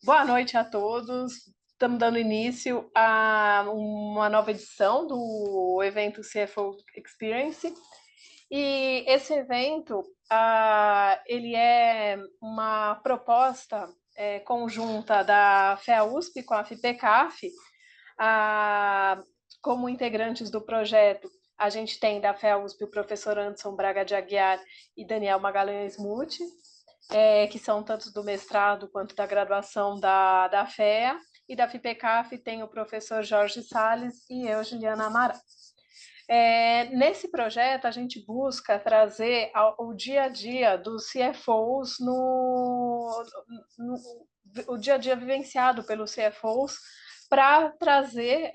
Boa noite a todos. Estamos dando início a uma nova edição do evento CFO Experience. E esse evento, ele é uma proposta conjunta da FEA-USP com a FIPECAF. Como integrantes do projeto, a gente tem da FEA-USP o professor Anderson Braga de Aguiar e Daniel Magalhães Muti, que são tanto do mestrado quanto da graduação da FEA, e da FIPECAF tem o professor Jorge Salles e eu, Juliana Amaral. Nesse projeto, a gente busca trazer o dia a dia dos CFOs, o dia a dia vivenciado pelos CFOs, para trazer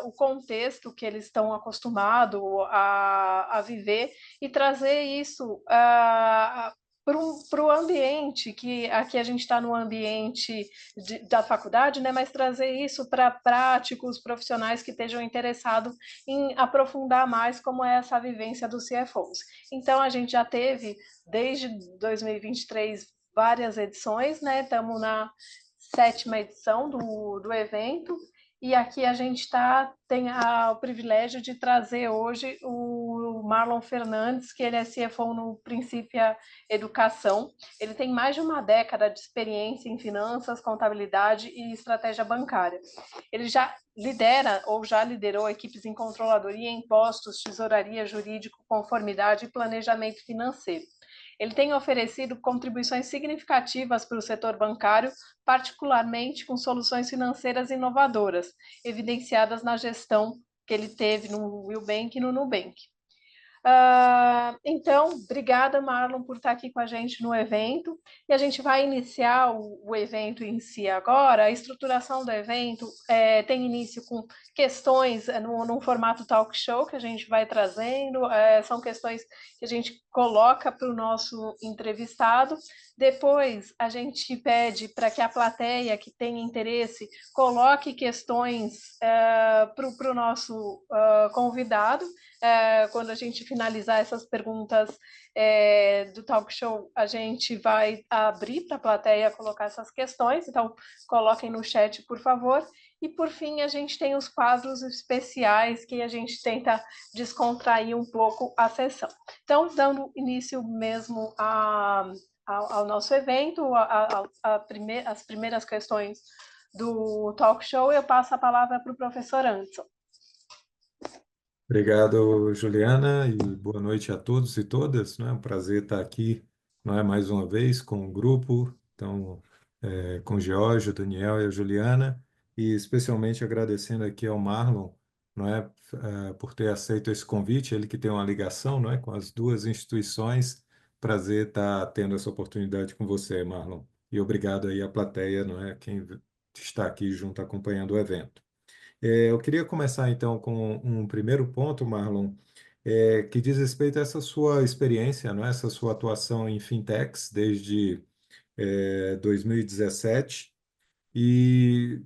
o contexto que eles estão acostumados a viver e trazer isso para o ambiente, que aqui a gente está no ambiente da faculdade, né, mas trazer isso para práticos, profissionais que estejam interessados em aprofundar mais como é essa vivência dos CFOs. Então, a gente já teve, desde 2023, várias edições, né? Estamos na 7ª edição do evento, e aqui a gente tem o privilégio de trazer hoje o Marlon Fernandes, que ele é CFO no Princípia Educação. Ele tem mais de uma década de experiência em finanças, contabilidade e estratégia bancária. Ele já lidera ou já liderou equipes em controladoria, impostos, tesouraria, jurídico, conformidade e planejamento financeiro. Ele tem oferecido contribuições significativas para o setor bancário, particularmente com soluções financeiras inovadoras, evidenciadas na gestão que ele teve no Will Bank e no Nubank. Então, obrigada, Marlon, por estar aqui com a gente no evento. E a gente vai iniciar o evento em si agora. A estruturação do evento tem início com questões num formato talk show que a gente vai trazendo. São questões que a gente coloca para o nosso entrevistado. Depois, a gente pede para que a plateia que tenha interesse coloque questões para o nosso convidado. Quando a gente finalizar essas perguntas do talk show, a gente vai abrir para a plateia colocar essas questões, então coloquem no chat, por favor. E, por fim, a gente tem os quadros especiais que a gente tenta descontrair um pouco a sessão. Então, dando início mesmo ao nosso evento, as primeiras questões do talk show, eu passo a palavra para o professor Anderson. Obrigado, Juliana, e boa noite a todos e todas. Não é um prazer estar aqui, não é, mais uma vez com o grupo, então, com o Geórgio, o Daniel e a Juliana, e especialmente agradecendo aqui ao Marlon, não é, por ter aceito esse convite, ele que tem uma ligação, não é, com as duas instituições. Prazer estar tendo essa oportunidade com você, Marlon. E obrigado aí à plateia, não é, quem está aqui junto acompanhando o evento. Eu queria começar então com um primeiro ponto, Marlon, que diz respeito a essa sua experiência, não é? Essa sua atuação em fintechs desde 2017 e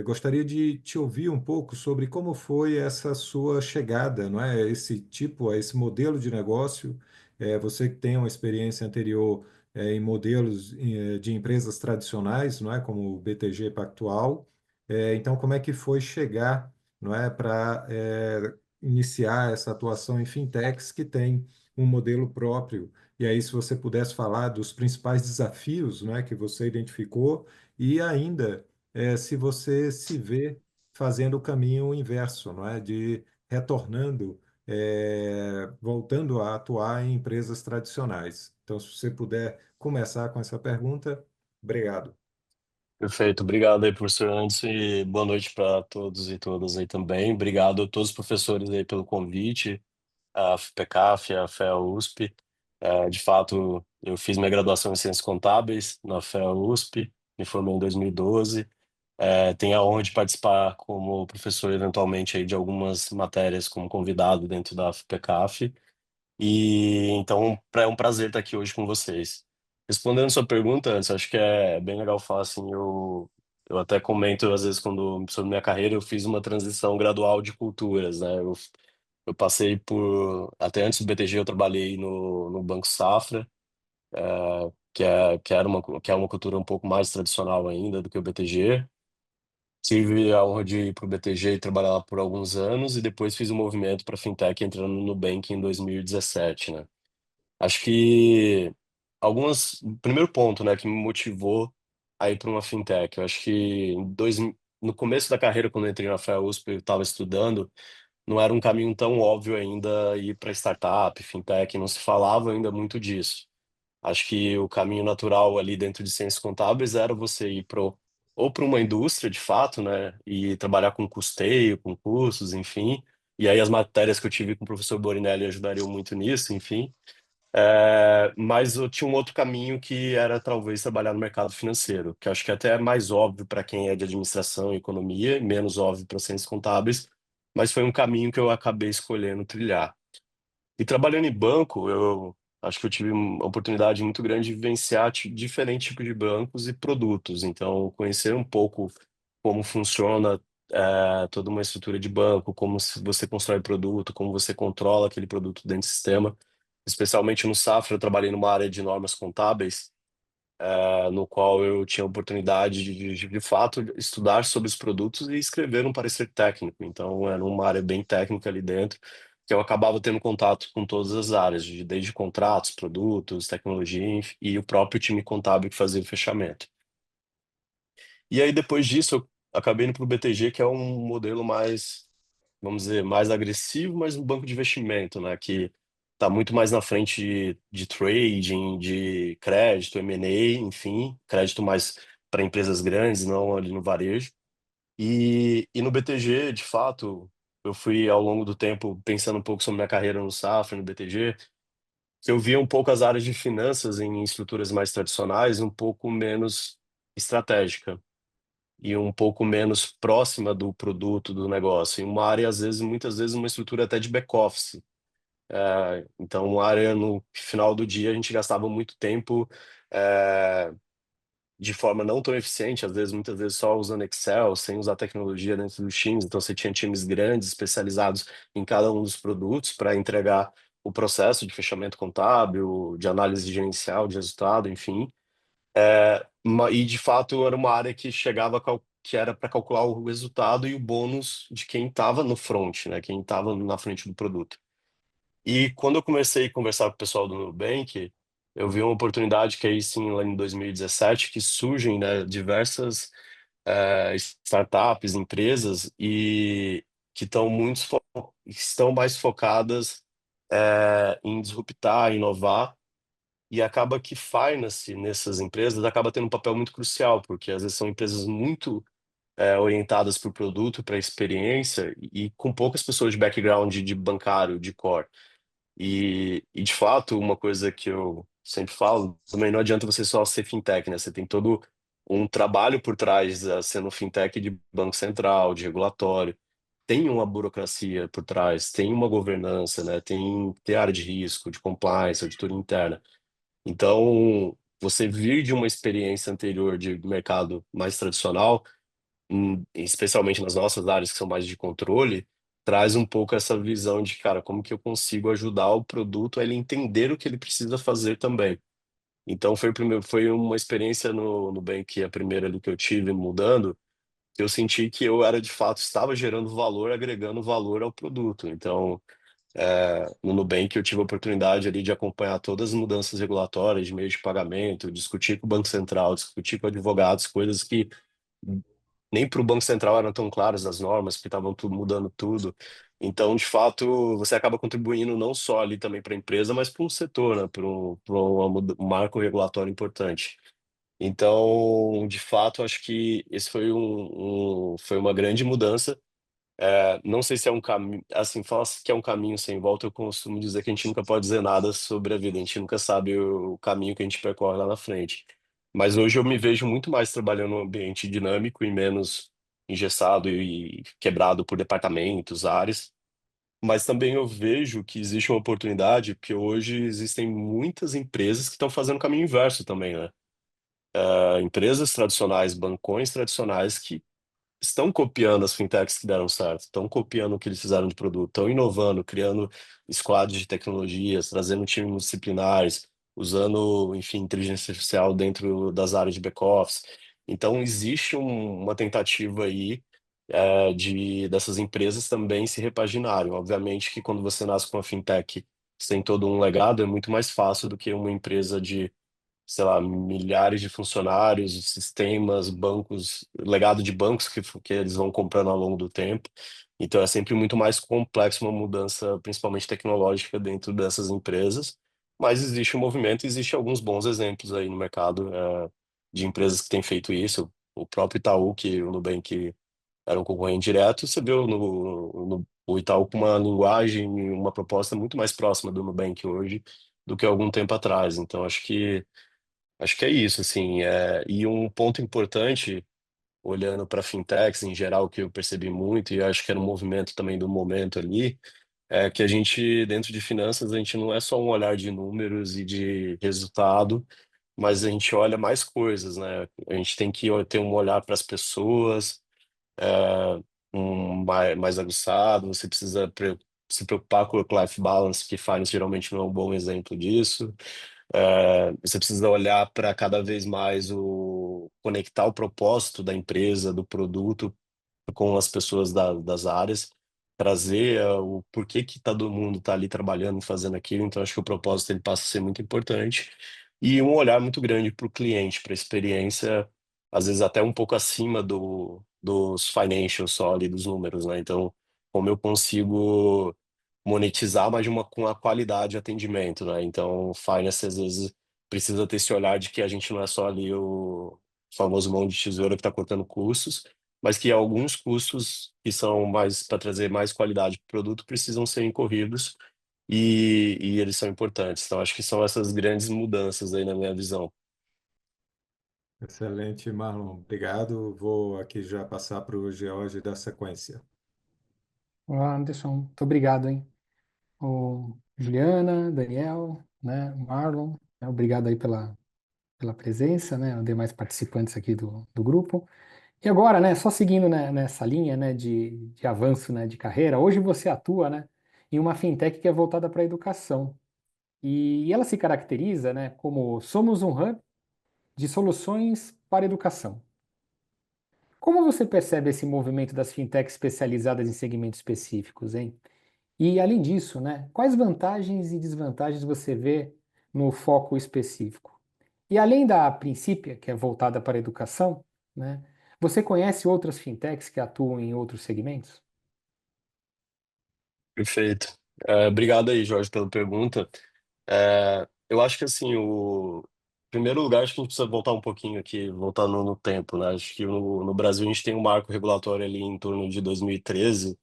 gostaria de te ouvir um pouco sobre como foi essa sua chegada, não é? Esse tipo, esse modelo de negócio. Você que tem uma experiência anterior em modelos de empresas tradicionais, não é? Como o BTG Pactual. Então, como é que foi chegar, não é, para iniciar essa atuação em fintechs que tem um modelo próprio? E aí, se você pudesse falar dos principais desafios, não é, que você identificou e ainda se você se vê fazendo o caminho inverso, não é? De retornando, voltando a atuar em empresas tradicionais. Então, se você puder começar com essa pergunta, obrigado. Perfeito, obrigado aí, professor Anderson, e boa noite para todos e todas aí também. Obrigado a todos os professores aí pelo convite, a FPCAF, a FEA-USP. De fato, eu fiz minha graduação em Ciências Contábeis na FEA-USP, me formei em 2012. Tenho a honra de participar como professor, eventualmente, aí, de algumas matérias como convidado dentro da FPCAF. E então é um prazer estar aqui hoje com vocês. Respondendo sua pergunta, antes, acho que é bem legal falar assim, eu até comento às vezes quando sobre minha carreira, eu fiz uma transição gradual de culturas, né? Eu passei por, até antes do BTG eu trabalhei no Banco Safra, que é uma cultura um pouco mais tradicional ainda do que o BTG. Tive a honra de ir para o BTG e trabalhar lá por alguns anos, e depois fiz um movimento para fintech entrando no Nubank em 2017, né? Acho que o primeiro ponto, né, que me motivou a ir para uma fintech, eu acho que no começo da carreira, quando eu entrei na FAUSP, eu estava estudando, não era um caminho tão óbvio ainda ir para startup, fintech, não se falava ainda muito disso. Acho que o caminho natural ali dentro de ciências contábeis era você ir ou para uma indústria, de fato, né, e trabalhar com custeio, com custos, enfim. E aí as matérias que eu tive com o professor Borinelli ajudariam muito nisso, enfim. Mas eu tinha um outro caminho que era talvez trabalhar no mercado financeiro, que eu acho que até é mais óbvio para quem é de administração e economia, e menos óbvio para ciências contábeis, mas foi um caminho que eu acabei escolhendo trilhar. E trabalhando em banco, eu acho que eu tive uma oportunidade muito grande de vivenciar diferentes tipos de bancos e produtos. Então, conhecer um pouco como funciona toda uma estrutura de banco, como você constrói produto, como você controla aquele produto dentro do sistema. Especialmente no Safra, eu trabalhei numa área de normas contábeis, no qual eu tinha a oportunidade de fato, estudar sobre os produtos e escrever um parecer técnico. Então, era uma área bem técnica ali dentro, que eu acabava tendo contato com todas as áreas, desde contratos, produtos, tecnologia, e o próprio time contábil que fazia o fechamento. E aí, depois disso, eu acabei indo para o BTG, que é um modelo mais, vamos dizer, mais agressivo, mas um banco de investimento, né? Que está muito mais na frente de trading, de crédito, M&A, enfim, crédito mais para empresas grandes, não ali no varejo. E no BTG, de fato, eu fui ao longo do tempo pensando um pouco sobre minha carreira no Safra, no BTG, que eu via um pouco as áreas de finanças em estruturas mais tradicionais, um pouco menos estratégica e um pouco menos próxima do produto, do negócio. Em uma área, às vezes, muitas vezes, uma estrutura até de back-office. Então, uma área, no final do dia, a gente gastava muito tempo é, de forma não tão eficiente, às vezes, muitas vezes, só usando Excel, sem usar tecnologia dentro dos times. Então, você tinha times grandes, especializados em cada um dos produtos para entregar o processo de fechamento contábil, de análise gerencial, de resultado, enfim. E de fato era uma área que que era para calcular o resultado e o bônus de quem estava no front, né? Quem estava na frente do produto. E quando eu comecei a conversar com o pessoal do Nubank, eu vi uma oportunidade que aí sim, lá em 2017, que surgem, né, diversas startups, empresas e que estão mais focadas em disruptar, inovar, e acaba que finance nessas empresas acaba tendo um papel muito crucial, porque às vezes são empresas muito orientadas para o produto, para a experiência, e com poucas pessoas de background de bancário, de core. E de fato, uma coisa que eu sempre falo, também não adianta você só ser fintech, né? Você tem todo um trabalho por trás, sendo fintech de banco central, de regulatório. Tem uma burocracia por trás, tem uma governança, né? Tem área de risco, de compliance, auditoria interna. Então, você vir de uma experiência anterior de mercado mais tradicional, especialmente nas nossas áreas que são mais de controle, traz um pouco essa visão de, cara, como que eu consigo ajudar o produto a ele entender o que ele precisa fazer também. Então, foi uma experiência no Nubank, a primeira ali que eu tive mudando, que eu senti que eu era, de fato, estava gerando valor, agregando valor ao produto. Então, no Nubank eu tive a oportunidade ali de acompanhar todas as mudanças regulatórias de meio de pagamento, discutir com o Banco Central, discutir com advogados, coisas que nem para o Banco Central eram tão claras as normas, porque estavam tudo mudando tudo. Então, de fato, você acaba contribuindo não só ali também para a empresa, mas para um setor, né, um marco regulatório importante. Então, de fato, acho que esse foi uma grande mudança. Não sei se é um caminho, assim, fala que é um caminho sem volta, eu costumo dizer que a gente nunca pode dizer nada sobre a vida, a gente nunca sabe o caminho que a gente percorre lá na frente. Mas hoje eu me vejo muito mais trabalhando num ambiente dinâmico e menos engessado e quebrado por departamentos, áreas. Mas também eu vejo que existe uma oportunidade, porque hoje existem muitas empresas que estão fazendo o caminho inverso também, né? Empresas tradicionais, bancões tradicionais que estão copiando as fintechs que deram certo, estão copiando o que eles fizeram de produto, estão inovando, criando squads de tecnologias, trazendo times multidisciplinares, usando, enfim, inteligência artificial dentro das áreas de back-office. Então, existe uma tentativa aí dessas empresas também se repaginarem. Obviamente que quando você nasce com uma fintech sem todo um legado, é muito mais fácil do que uma empresa de, sei lá, milhares de funcionários, sistemas, bancos, legado de bancos que eles vão comprando ao longo do tempo. Então é sempre muito mais complexo uma mudança, principalmente tecnológica, dentro dessas empresas. Mas existe um movimento, existe alguns bons exemplos aí no mercado, de empresas que têm feito isso. O próprio Itaú, que o Nubank era um concorrente direto, você viu o Itaú com uma linguagem, uma proposta muito mais próxima do Nubank hoje do que algum tempo atrás. Então acho que é isso, assim. E um ponto importante, olhando para fintechs em geral, que eu percebi muito, e acho que era um movimento também do momento ali, é que a gente, dentro de finanças, a gente não é só um olhar de números e de resultado, mas a gente olha mais coisas, né? A gente tem que ter um olhar para as pessoas, é, mais aguçado, você precisa se preocupar com o work-life balance, que finance geralmente não é um bom exemplo disso. Você precisa olhar para cada vez mais conectar o propósito da empresa, do produto com as pessoas das áreas, trazer o porquê que todo mundo está ali trabalhando, fazendo aquilo. Então, acho que o propósito ele passa a ser muito importante. E um olhar muito grande para o cliente, para a experiência, às vezes até um pouco acima dos financials só ali, dos números, né? Então, como eu consigo monetizar, mas com a qualidade de atendimento, né? Então, o finance às vezes precisa ter esse olhar de que a gente não é só ali o famoso mão de tesoura que está cortando custos, mas que alguns custos que são mais para trazer mais qualidade para o produto precisam ser incorridos e eles são importantes. Então, acho que são essas grandes mudanças aí na minha visão. Excelente, Marlon. Obrigado. Vou aqui já passar para o George dar sequência. Olá, Anderson, muito obrigado, hein? O Juliana, Daniel, né, Marlon, né, obrigado aí pela presença, né, os demais participantes aqui do grupo. E agora, né, só seguindo, né, nessa linha, né, de avanço, né, de carreira, hoje você atua, né, em uma fintech que é voltada para a educação. E ela se caracteriza, né, como somos um hub de soluções para a educação. Como você percebe esse movimento das fintechs especializadas em segmentos específicos, hein? E além disso, né, quais vantagens e desvantagens você vê no foco específico? E além da Princípia, que é voltada para a educação, né, você conhece outras fintechs que atuam em outros segmentos? Perfeito. Obrigado aí, Jorge, pela pergunta. Eu acho que assim, em primeiro lugar, acho que a gente precisa voltar um pouquinho aqui, voltar no tempo, né? Acho que no Brasil a gente tem um marco regulatório ali em torno de 2013,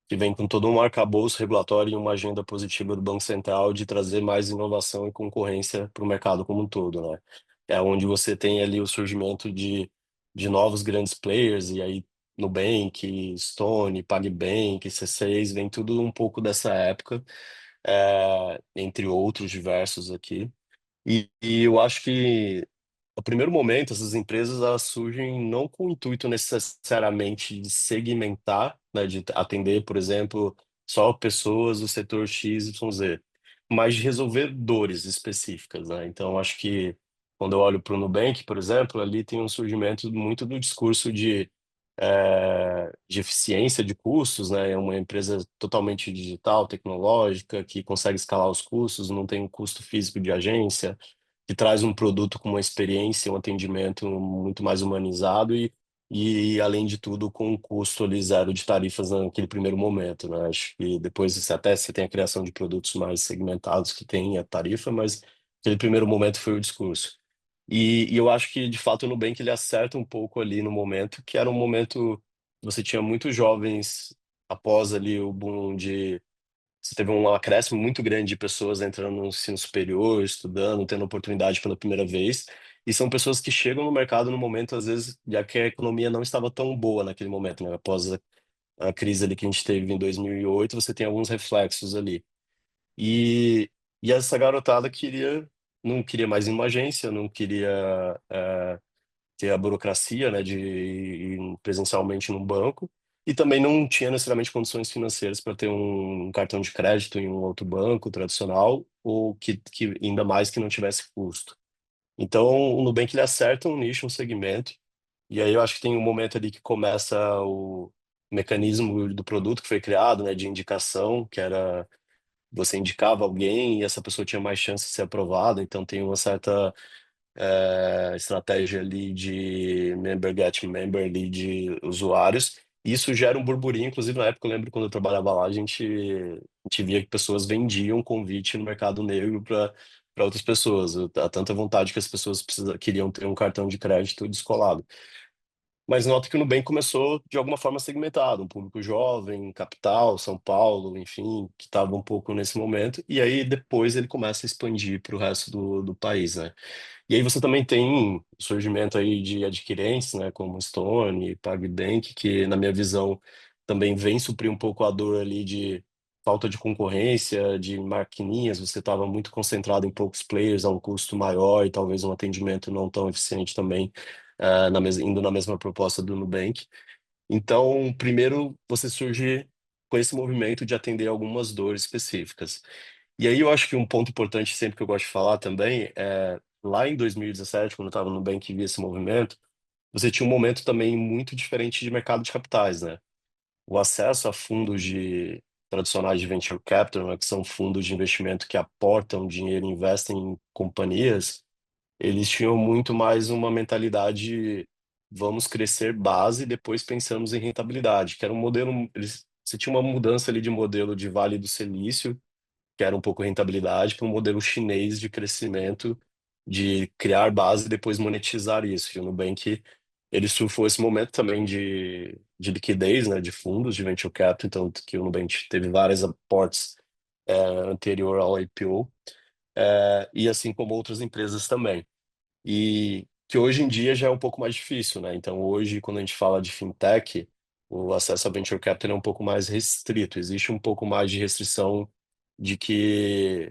que vem com todo um arcabouço regulatório e uma agenda positiva do Banco Central de trazer mais inovação e concorrência para o mercado como um todo, né? É onde você tem ali o surgimento de novos grandes players, e aí Nubank, Stone, PagBank, C6, vem tudo um pouco dessa época, entre outros diversos aqui. E eu acho que, no primeiro momento, essas empresas elas surgem não com o intuito necessariamente de segmentar, né, de atender, por exemplo, só pessoas do setor X, Y, Z, mas de resolver dores específicas, né? Então, acho que quando eu olho para o Nubank, por exemplo, ali tem um surgimento muito do discurso de eficiência de custos, né? É uma empresa totalmente digital, tecnológica, que consegue escalar os custos, não tem um custo físico de agência, que traz um produto com uma experiência, um atendimento muito mais humanizado e além de tudo, com um custo ali zero de tarifas naquele primeiro momento, né? Acho que depois até você tem a criação de produtos mais segmentados que tem a tarifa, mas aquele primeiro momento foi o discurso. E eu acho que, de fato, o Nubank ele acerta um pouco ali no momento, que era um momento que você tinha muitos jovens após ali o boom de você teve um acréscimo muito grande de pessoas entrando no ensino superior, estudando, tendo oportunidade pela primeira vez. E são pessoas que chegam no mercado no momento, às vezes, já que a economia não estava tão boa naquele momento, né? Após a crise ali que a gente teve em 2008, você tem alguns reflexos ali. E, e essa garotada não queria mais ir numa agência, não queria ter a burocracia, né, de ir presencialmente num banco, e também não tinha necessariamente condições financeiras para ter um cartão de crédito em um outro banco tradicional, ou que ainda mais que não tivesse custo. Então, o Nubank ele acerta um nicho, um segmento, e aí eu acho que tem um momento ali que começa o mecanismo do produto que foi criado, né, de indicação, que era você indicava alguém e essa pessoa tinha mais chance de ser aprovada, então tem uma certa estratégia ali de member get member ali de usuários. Isso gera um burburinho, inclusive na época eu lembro quando eu trabalhava lá, a gente via que pessoas vendiam convite no mercado negro para outras pessoas. A tanta vontade que as pessoas queriam ter um cartão de crédito descolado. Mas nota que o Nubank começou de alguma forma segmentado, um público jovem, capital, São Paulo, enfim, que estava um pouco nesse momento, e aí depois ele começa a expandir para o resto do país, né? E aí você também tem o surgimento aí de adquirentes, né, como Stone, PagBank, que na minha visão também vem suprir um pouco a dor ali de falta de concorrência, de maquininhas, você estava muito concentrado em poucos players a um custo maior e talvez um atendimento não tão eficiente também, indo na mesma proposta do Nubank. Então, primeiro você surge com esse movimento de atender algumas dores específicas. E aí eu acho que um ponto importante sempre que eu gosto de falar também é lá em 2017, quando eu estava no Nubank e vi esse movimento, você tinha um momento também muito diferente de mercado de capitais, né? O acesso a fundos tradicionais de venture capital, né, que são fundos de investimento que aportam dinheiro e investem em companhias, eles tinham muito mais uma mentalidade, vamos crescer base e depois pensamos em rentabilidade, que era um modelo, você tinha uma mudança ali de modelo de Vale do Silício, que era um pouco rentabilidade, para um modelo chinês de crescimento, de criar base e depois monetizar isso. E o Nubank, ele surfou esse momento também de liquidez, né, de fundos de venture capital, então que o Nubank teve vários aportes anterior ao IPO, e assim como outras empresas também. E que hoje em dia já é um pouco mais difícil, né? Então hoje, quando a gente fala de fintech, o acesso a venture capital é um pouco mais restrito, existe um pouco mais de restrição de que,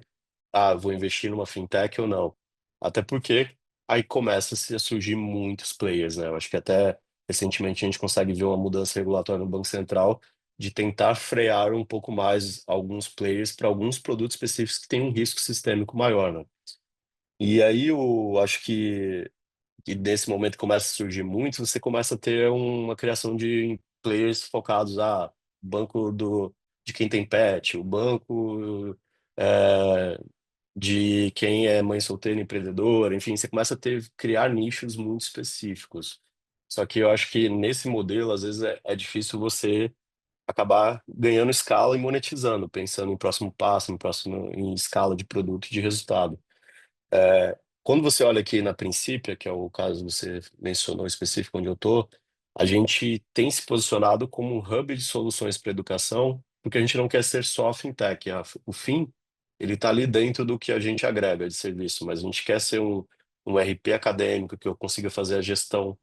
vou investir numa fintech ou não. Até porque aí começa-se a surgir muitos players, né? Eu acho que até recentemente a gente consegue ver uma mudança regulatória no Banco Central de tentar frear um pouco mais alguns players para alguns produtos específicos que têm um risco sistêmico maior, né? E aí eu acho que nesse momento começa a surgir muito, você começa a ter uma criação de players focados banco de quem tem pet, o banco é, de quem é mãe solteira, empreendedora, enfim, você começa a criar nichos muito específicos. Só que eu acho que nesse modelo, às vezes, é difícil você acabar ganhando escala e monetizando, pensando em próximo passo, em escala de produto e de resultado. Quando você olha aqui na Princípia, que é o caso que você mencionou específico onde eu estou, a gente tem se posicionado como um hub de soluções para educação, porque a gente não quer ser só a fintech. O fim, ele está ali dentro do que a gente agrega de serviço, mas a gente quer ser um RP acadêmico, que eu consiga fazer a gestão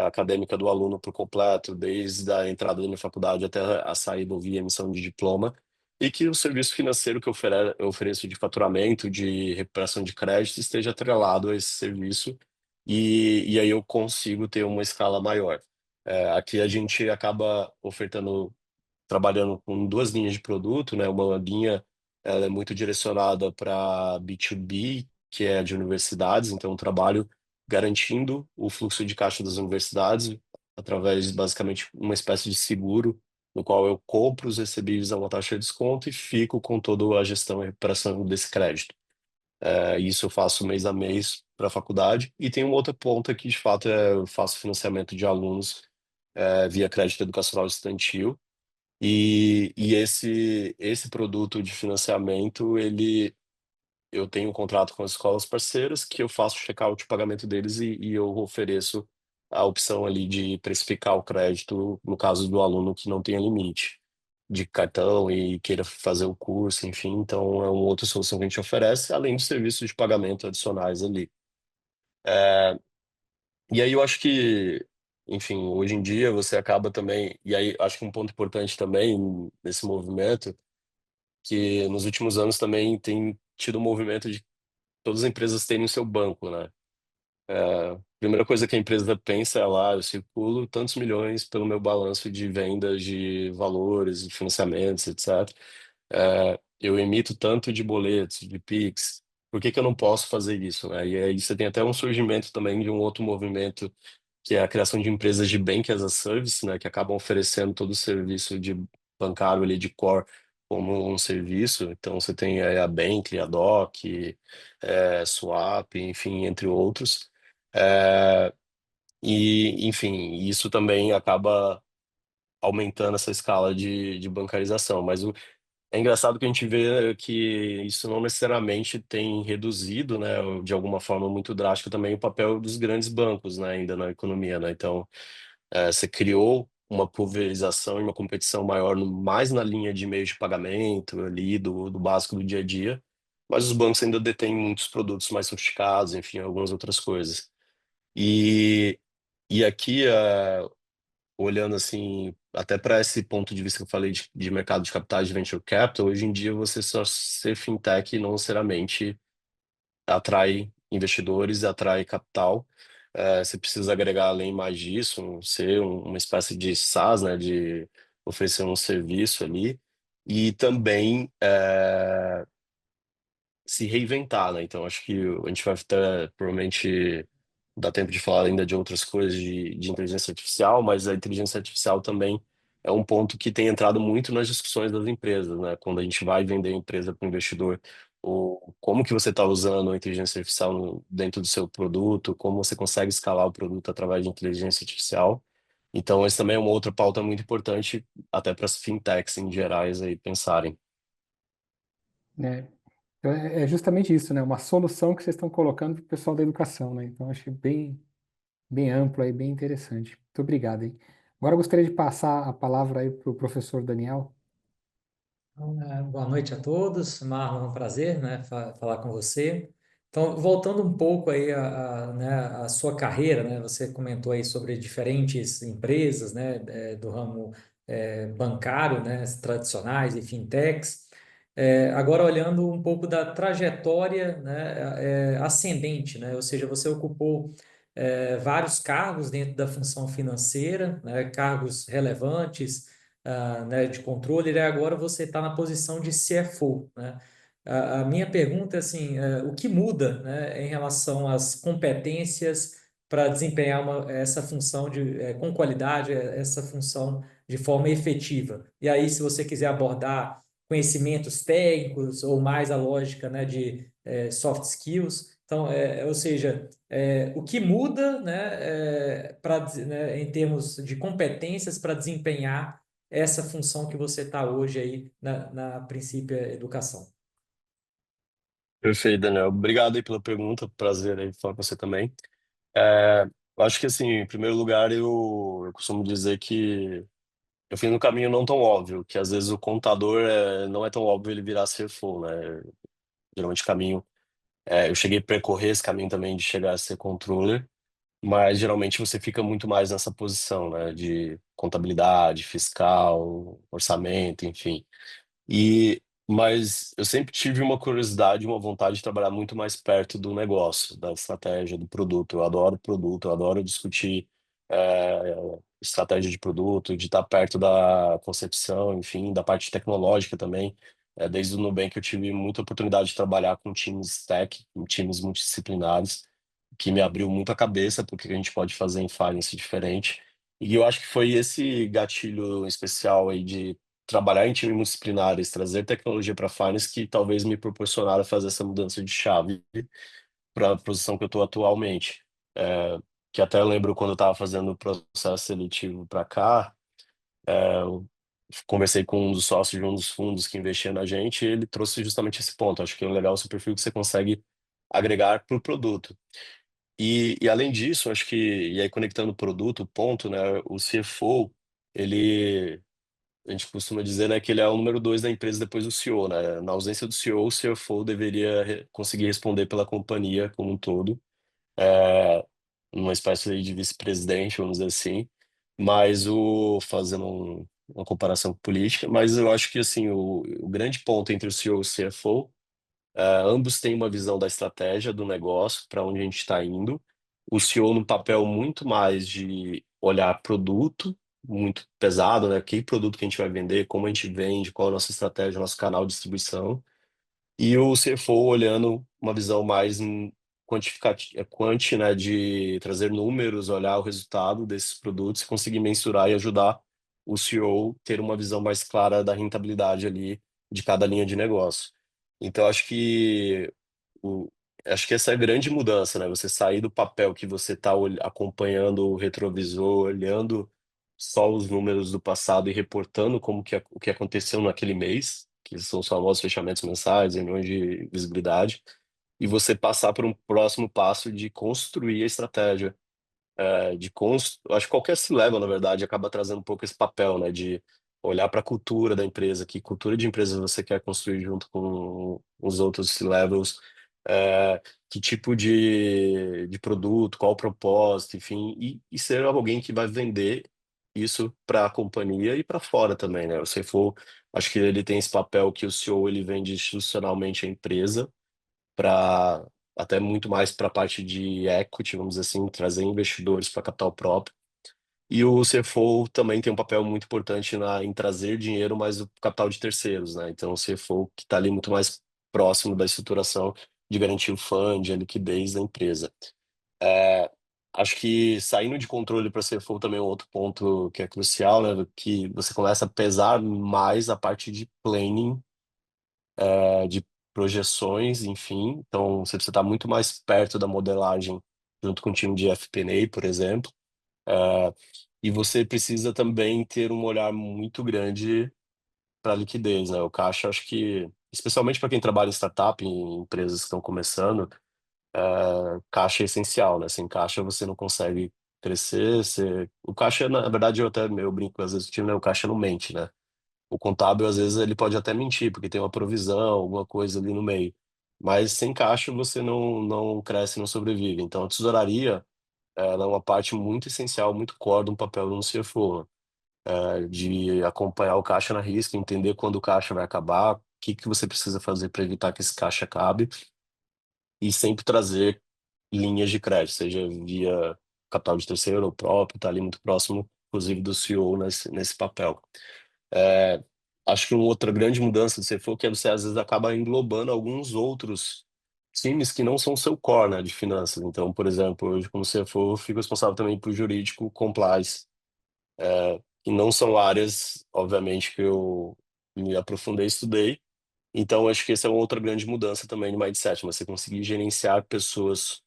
acadêmica do aluno por completo, desde a entrada da minha faculdade até a saída ou via emissão de diploma, e que o serviço financeiro que eu ofereço de faturamento, de recuperação de crédito, esteja atrelado a esse serviço e aí eu consigo ter uma escala maior. Aqui a gente acaba ofertando, trabalhando com duas linhas de produto, né? Uma linha ela é muito direcionada para B2B, que é de universidades, então eu trabalho garantindo o fluxo de caixa das universidades através basicamente uma espécie de seguro no qual eu compro os recebíveis a uma taxa de desconto e fico com toda a gestão e recuperação desse crédito. Isso eu faço mês a mês para a faculdade. E tem uma outra ponta que, de fato, eu faço financiamento de alunos via crédito educacional estudantil. E esse produto de financiamento, eu tenho um contrato com as escolas parceiras que eu faço check-out de pagamento deles e eu ofereço a opção ali de precificar o crédito no caso do aluno que não tenha limite de cartão e queira fazer o curso, enfim. Então, é uma outra solução que a gente oferece, além de serviços de pagamento adicionais ali. E aí eu acho que, enfim, hoje em dia você acaba também, e aí acho que um ponto importante também nesse movimento, que nos últimos anos também tem tido um movimento de todas as empresas terem o seu banco, né? A primeira coisa que a empresa pensa é lá, eu circulo tantos milhões pelo meu balanço de vendas de valores, de financiamentos, etc. eu emito tanto de boletos, de Pix, por que que eu não posso fazer isso, né? E aí você tem até um surgimento também de um outro movimento, que é a criação de empresas de Bank as a Service, né? Que acabam oferecendo todo o serviço de bancário ali de core como um serviço. Então você tem a Bankly, a Doc, Swap, enfim, entre outros. É, e, enfim, isso também acaba aumentando essa escala de bancarização. Mas é engraçado que a gente vê que isso não necessariamente tem reduzido, né, de alguma forma muito drástica também o papel dos grandes bancos, né, ainda na economia, né? Então, você criou uma pulverização e uma competição maior, mais na linha de meios de pagamento ali, do básico do dia a dia, mas os bancos ainda detêm muitos produtos mais sofisticados, enfim, algumas outras coisas. E, e aqui, olhando assim, até para esse ponto de vista que eu falei de mercado de capitais de venture capital, hoje em dia você só ser fintech não necessariamente atrai investidores, atrai capital. Você precisa agregar além mais disso, ser uma espécie de SaaS, né, de oferecer um serviço ali, e também se reinventar, né? Então acho que a gente vai até provavelmente dar tempo de falar ainda de outras coisas de inteligência artificial, mas a inteligência artificial também é um ponto que tem entrado muito nas discussões das empresas, né? Quando a gente vai vender a empresa para o investidor, como que você está usando a inteligência artificial dentro do seu produto, como você consegue escalar o produto através de inteligência artificial. Então, essa também é uma outra pauta muito importante, até para as fintechs em gerais aí pensarem. né? Então, é justamente isso, né? Uma solução que vocês estão colocando para o pessoal da educação, né? Então, achei bem amplo aí, bem interessante. Muito obrigado, hein? Agora eu gostaria de passar a palavra aí para o professor Daniel. Então, boa noite a todos. Marlon, é um prazer, né, falar com você. Então, voltando um pouco aí né, a sua carreira, né, você comentou aí sobre diferentes empresas, né, do ramo bancário, né, tradicionais e fintechs. Agora, olhando um pouco da trajetória, né, ascendente, né, ou seja, você ocupou vários cargos dentro da função financeira, né, cargos relevantes, né, de controle, e agora você está na posição de CFO, né? A minha pergunta é assim, o que muda, né, em relação às competências para desempenhar essa função com qualidade, essa função de forma efetiva? E aí, se você quiser abordar conhecimentos técnicos ou mais a lógica, né, de soft skills, então, ou seja, o que muda, né, né, em termos de competências para desempenhar essa função que você está hoje aí na Princípio Educação. Perfeito, Daniel. Obrigado aí pela pergunta. Prazer aí falar com você também. É, eu acho que, assim, em primeiro lugar, eu costumo dizer que eu fui no caminho não tão óbvio, que às vezes o contador não é tão óbvio ele virar CFO, né? Geralmente o caminho, eu cheguei a percorrer esse caminho também de chegar a ser controller, mas geralmente você fica muito mais nessa posição, né? De contabilidade, fiscal, orçamento, enfim. Mas eu sempre tive uma curiosidade, uma vontade de trabalhar muito mais perto do negócio, da estratégia, do produto. Eu adoro produto, eu adoro discutir é, estratégia de produto, de estar perto da concepção, enfim, da parte tecnológica também. Desde o Nubank eu tive muita oportunidade de trabalhar com times tech, com times multidisciplinares, que me abriu muito a cabeça porque a gente pode fazer em finance diferente. E eu acho que foi esse gatilho especial aí de trabalhar em times multidisciplinares, trazer tecnologia para finance que talvez me proporcionaram fazer essa mudança de chave para a posição que eu estou atualmente. É, que até eu lembro quando eu estava fazendo o processo seletivo para cá, eu conversei com um dos sócios de um dos fundos que investia na gente e ele trouxe justamente esse ponto. Acho que é legal o seu perfil que você consegue agregar para o produto. E além disso, acho que, e aí conectando o produto, o ponto, né, o CFO, ele a gente costuma dizer, né, que ele é o número dois da empresa depois do CEO, né? Na ausência do CEO, o CFO deveria conseguir responder pela companhia como um todo, é, numa espécie aí de vice-presidente, vamos dizer assim, mas fazendo uma comparação política, mas eu acho que assim o grande ponto entre o CEO e o CFO, ambos têm uma visão da estratégia do negócio, para onde a gente está indo. O CEO no papel muito mais de olhar produto muito pesado, né? Que produto que a gente vai vender, como a gente vende, qual é a nossa estratégia, nosso canal de distribuição. E o CFO olhando uma visão mais quantificativa, né, de trazer números, olhar o resultado desses produtos e conseguir mensurar e ajudar o CEO ter uma visão mais clara da rentabilidade ali de cada linha de negócio. Então, o, acho que essa é a grande mudança, né? Você sair do papel que você está acompanhando o retrovisor, olhando só os números do passado e reportando o que aconteceu naquele mês, que são os famosos fechamentos mensais, reuniões de visibilidade, e você passar para um próximo passo de construir a estratégia acho que qualquer C-level, na verdade, acaba trazendo um pouco esse papel, né, de olhar para a cultura da empresa, que cultura de empresa você quer construir junto com os outros C-levels, que tipo de produto, qual o propósito, enfim, e ser alguém que vai vender isso para a companhia e para fora também, né? Se for, acho que ele tem esse papel que o CEO ele vende institucionalmente a empresa para até muito mais para a parte de equity, vamos dizer assim, trazer investidores para capital próprio. E o CFO também tem um papel muito importante em trazer dinheiro, mas o capital de terceiros, né? Então, o CFO que está ali muito mais próximo da estruturação de garantir o fund, a liquidez da empresa. É, acho que saindo de controle para CFO também é um outro ponto que é crucial, né? Que você começa a pesar mais a parte de planning, de projeções, enfim. Então, você precisa estar muito mais perto da modelagem, junto com o time de FP&A, por exemplo. É, e você precisa também ter um olhar muito grande para a liquidez, né? O caixa, acho que, especialmente para quem trabalha em startup, em empresas que estão começando, caixa é essencial, né? Sem caixa você não consegue crescer. O caixa, na verdade, eu brinco às vezes, o time, né? O caixa não mente, né? O contábil, às vezes, ele pode até mentir, porque tem uma provisão, alguma coisa ali no meio. Mas sem caixa você não cresce, não sobrevive. Então, a tesouraria, ela é uma parte muito essencial, muito core de um papel de um CFO, de acompanhar o caixa na risca, entender quando o caixa vai acabar, o que que você precisa fazer para evitar que esse caixa acabe, e sempre trazer linhas de crédito, seja via capital de terceiro ou próprio, tá ali muito próximo, inclusive, do CEO nesse papel. É, acho que uma outra grande mudança do CFO que é você às vezes acaba englobando alguns outros times que não são o seu core, né, de finanças. Então, por exemplo, hoje como CFO eu fico responsável também por jurídico, compliance, que não são áreas, obviamente, que eu me aprofundei e estudei. Então, acho que essa é uma outra grande mudança também no mindset, você conseguir gerenciar pessoas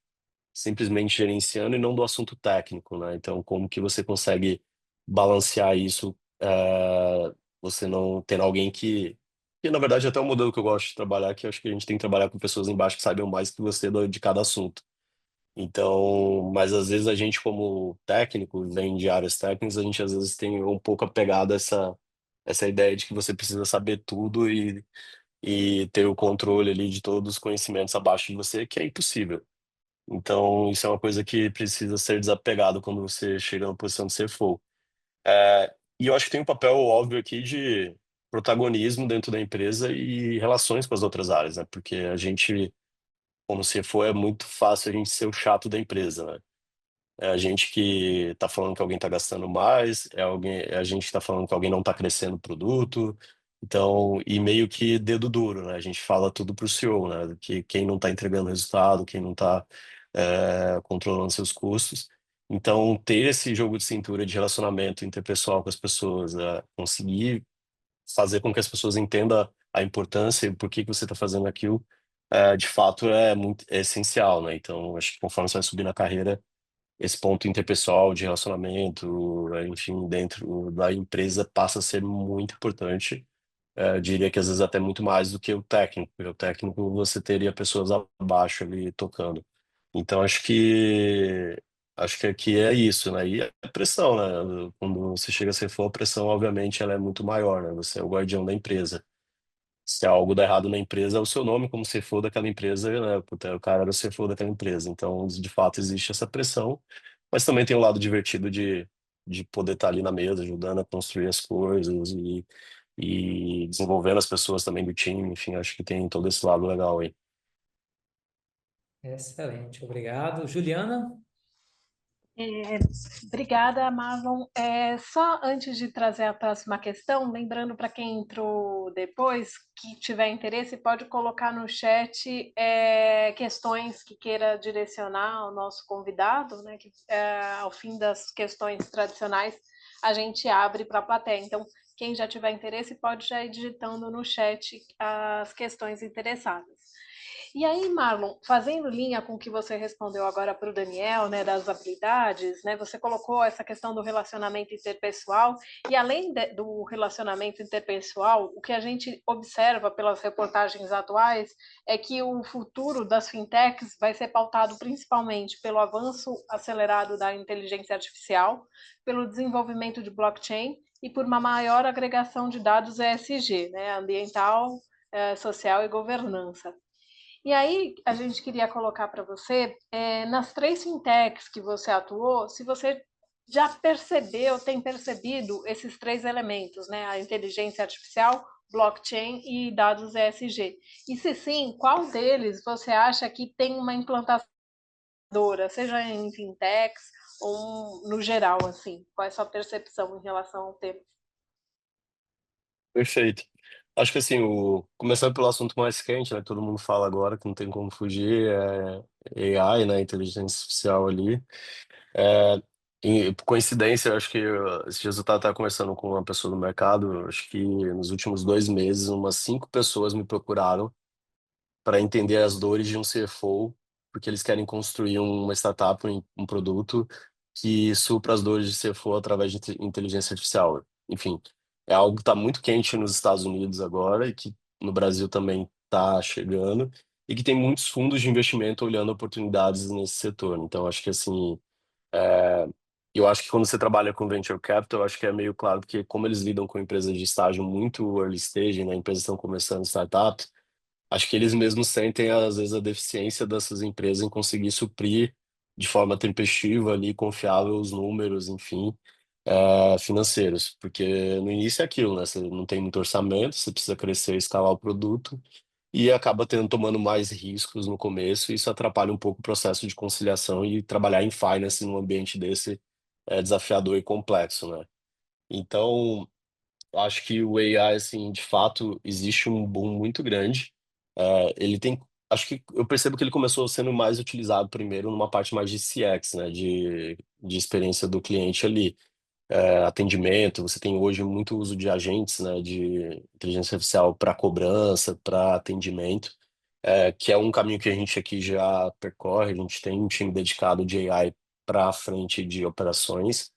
simplesmente gerenciando e não do assunto técnico, né? Então, como que você consegue balancear isso, você não tendo alguém que na verdade até o modelo que eu gosto de trabalhar, que eu acho que a gente tem que trabalhar com pessoas embaixo que saibam mais que você de cada assunto. Então, mas às vezes a gente como técnico, vem de áreas técnicas, a gente às vezes tem um pouco apegado a essa ideia de que você precisa saber tudo e ter o controle ali de todos os conhecimentos abaixo de você, que é impossível. Então, isso é uma coisa que precisa ser desapegado quando você chega na posição de CFO. E eu acho que tem um papel óbvio aqui de protagonismo dentro da empresa e relações com as outras áreas, né? Porque a gente, como CFO, é muito fácil a gente ser o chato da empresa, né? É a gente que está falando que alguém está gastando mais, é a gente que está falando que alguém não está crescendo o produto. Então, e meio que dedo duro, né? A gente fala tudo para o CEO, né? Que quem não está entregando resultado, quem não está controlando seus custos. Então, ter esse jogo de cintura de relacionamento interpessoal com as pessoas, conseguir fazer com que as pessoas entendam a importância e por que que você está fazendo aquilo, de fato é essencial, né? Então, acho que conforme você vai subir na carreira esse ponto interpessoal de relacionamento, enfim, dentro da empresa passa a ser muito importante. Eu diria que às vezes até muito mais do que o técnico, porque o técnico você teria pessoas abaixo ali tocando. Então acho que aqui é isso, né? E a pressão, né? Quando você chega a ser for, a pressão obviamente ela é muito maior, né? Você é o guardião da empresa. Se algo dá errado na empresa, é o seu nome como CFO daquela empresa, né? Puta, o cara era o CFO daquela empresa. Então, de fato, existe essa pressão, mas também tem o lado divertido de poder estar ali na mesa, ajudando a construir as coisas e desenvolvendo as pessoas também do time. Enfim, acho que tem todo esse lado legal aí. Excelente, obrigado. Juliana? É, Obrigada, Marlon. Só antes de trazer a próxima questão, lembrando para quem entrou depois, que tiver interesse, pode colocar no chat questões que queira direcionar ao nosso convidado, né? Que ao fim das questões tradicionais a gente abre para a plateia. Então, quem já tiver interesse pode já ir digitando no chat as questões interessadas. E aí, Marlon, fazendo linha com o que você respondeu agora para o Daniel, né, das habilidades, né, você colocou essa questão do relacionamento interpessoal, e além do relacionamento interpessoal, o que a gente observa pelas reportagens atuais é que o futuro das fintechs vai ser pautado principalmente pelo avanço acelerado da inteligência artificial, pelo desenvolvimento de blockchain e por uma maior agregação de dados ESG, né, ambiental, social e governança. E aí, a gente queria colocar para você, nas três fintechs que você atuou, se você já percebeu, tem percebido esses três elementos, né? A inteligência artificial, blockchain e dados ESG. E se sim, qual deles você acha que tem uma implantação, seja em fintechs ou no geral, assim? Qual é a sua percepção em relação ao tema? Perfeito. Acho que assim, começando pelo assunto mais quente, né, que todo mundo fala agora, que não tem como fugir, é AI, né, inteligência artificial ali. É, e, por coincidência, eu acho que esse dias eu estava conversando com uma pessoa do mercado, eu acho que nos últimos 2 meses, umas 5 pessoas me procuraram para entender as dores de um CFO, porque eles querem construir uma startup, um produto que supra as dores de CFO através de inteligência artificial. Enfim, é algo que está muito quente nos Estados Unidos agora e que no Brasil também está chegando e que tem muitos fundos de investimento olhando oportunidades nesse setor. Então, acho que assim, é, eu acho que quando você trabalha com venture capital, eu acho que é meio claro que como eles lidam com empresas de estágio muito early stage, né, empresas estão começando startups, acho que eles mesmos sentem, às vezes, a deficiência dessas empresas em conseguir suprir de forma tempestiva ali, confiável, os números, enfim, financeiros. Porque no início é aquilo, né? Você não tem muito orçamento, você precisa crescer e escalar o produto e acaba tomando mais riscos no começo, e isso atrapalha um pouco o processo de conciliação e trabalhar em finance num ambiente desse é desafiador e complexo, né? Então, acho que o AI, assim, de fato, existe um boom muito grande. Ele tem, acho que eu percebo que ele começou sendo mais utilizado primeiro numa parte mais de CX, né, de experiência do cliente ali. Atendimento, você tem hoje muito uso de agentes, né, de inteligência artificial para cobrança, para atendimento, que é um caminho que a gente aqui já percorre. A gente tem um time dedicado de AI para a frente de operações.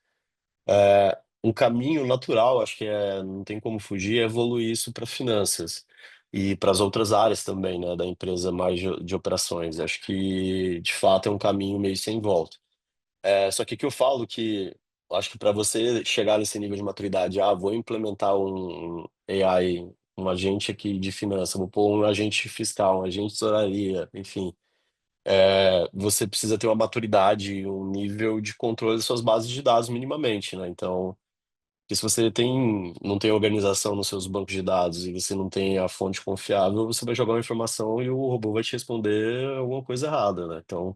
Um caminho natural, acho que não tem como fugir, é evoluir isso para finanças e para as outras áreas também, né, da empresa mais de operações. Acho que, de fato, é um caminho meio sem volta. Só que eu falo que acho que para você chegar nesse nível de maturidade, vou implementar um AI, um agente aqui de finanças, vou pôr um agente fiscal, um agente de tesouraria, enfim, você precisa ter uma maturidade, um nível de controle das suas bases de dados minimamente, né? Então, porque se você não tem organização nos seus bancos de dados e você não tem a fonte confiável, você vai jogar uma informação e o robô vai te responder alguma coisa errada, né? Então,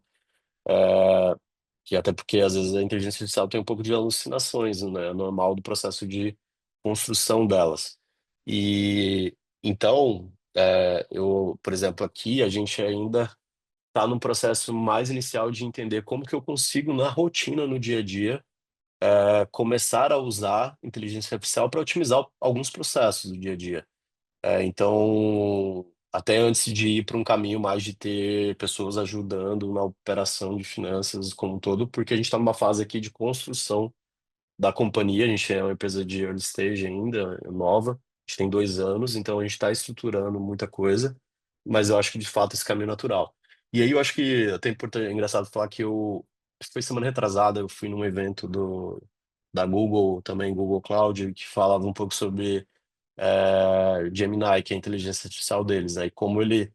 que até porque às vezes a inteligência artificial tem um pouco de alucinações, né? É normal do processo de construção delas. E então, por exemplo, aqui a gente ainda está num processo mais inicial de entender como que eu consigo, na rotina, no dia a dia, começar a usar inteligência artificial para otimizar alguns processos do dia a dia. Então, até antes de ir para um caminho mais de ter pessoas ajudando na operação de finanças como um todo, porque a gente está numa fase aqui de construção da companhia. A gente é uma empresa de early stage ainda, nova, a gente tem 2 anos, então a gente está estruturando muita coisa, mas eu acho que de fato esse caminho é natural. E aí eu acho que até importante, é engraçado falar que foi semana retrasada, eu fui num evento da Google, também Google Cloud, que falava um pouco sobre Gemini, que é a inteligência artificial deles, né? E como ele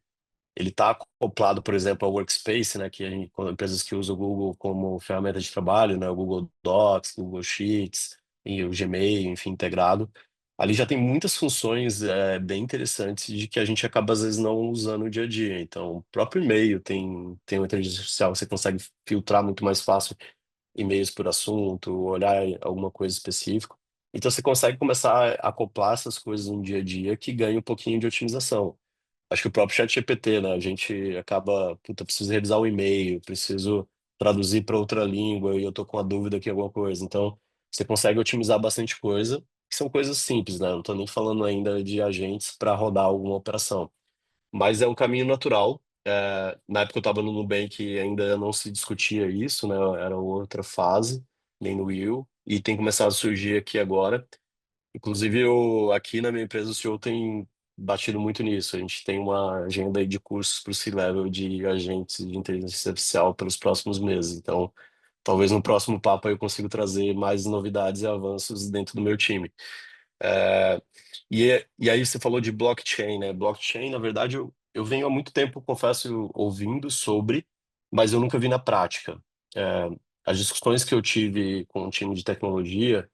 está acoplado, por exemplo, ao Workspace, né, que quando empresas que usam o Google como ferramenta de trabalho, né, o Google Docs, Google Sheets, e o Gmail, enfim, integrado. Ali já tem muitas funções bem interessantes de que a gente acaba às vezes não usando no dia a dia. Então, o próprio e-mail tem uma inteligência artificial, você consegue filtrar muito mais fácil e-mails por assunto, olhar alguma coisa específica. Então você consegue começar a acoplar essas coisas no dia a dia que ganha um pouquinho de otimização. Acho que o próprio ChatGPT, né? A gente acaba, puta, preciso revisar o e-mail, preciso traduzir para outra língua e eu tô com a dúvida aqui em alguma coisa. Então, você consegue otimizar bastante coisa, que são coisas simples, né? Não tô nem falando ainda de agentes para rodar alguma operação. Mas é um caminho natural. Na época eu estava no Nubank ainda não se discutia isso, né? Era outra fase, nem no Will, e tem começado a surgir aqui agora. Inclusive, aqui na minha empresa, o senhor tem batido muito nisso. A gente tem uma agenda aí de cursos para o C-Level de agentes de inteligência artificial pelos próximos meses. Então, talvez no próximo papo eu consiga trazer mais novidades e avanços dentro do meu time. É, e aí você falou de blockchain, né? Blockchain, na verdade, eu venho há muito tempo, confesso, ouvindo sobre, mas eu nunca vi na prática. É, as discussões que eu tive com o time de tecnologia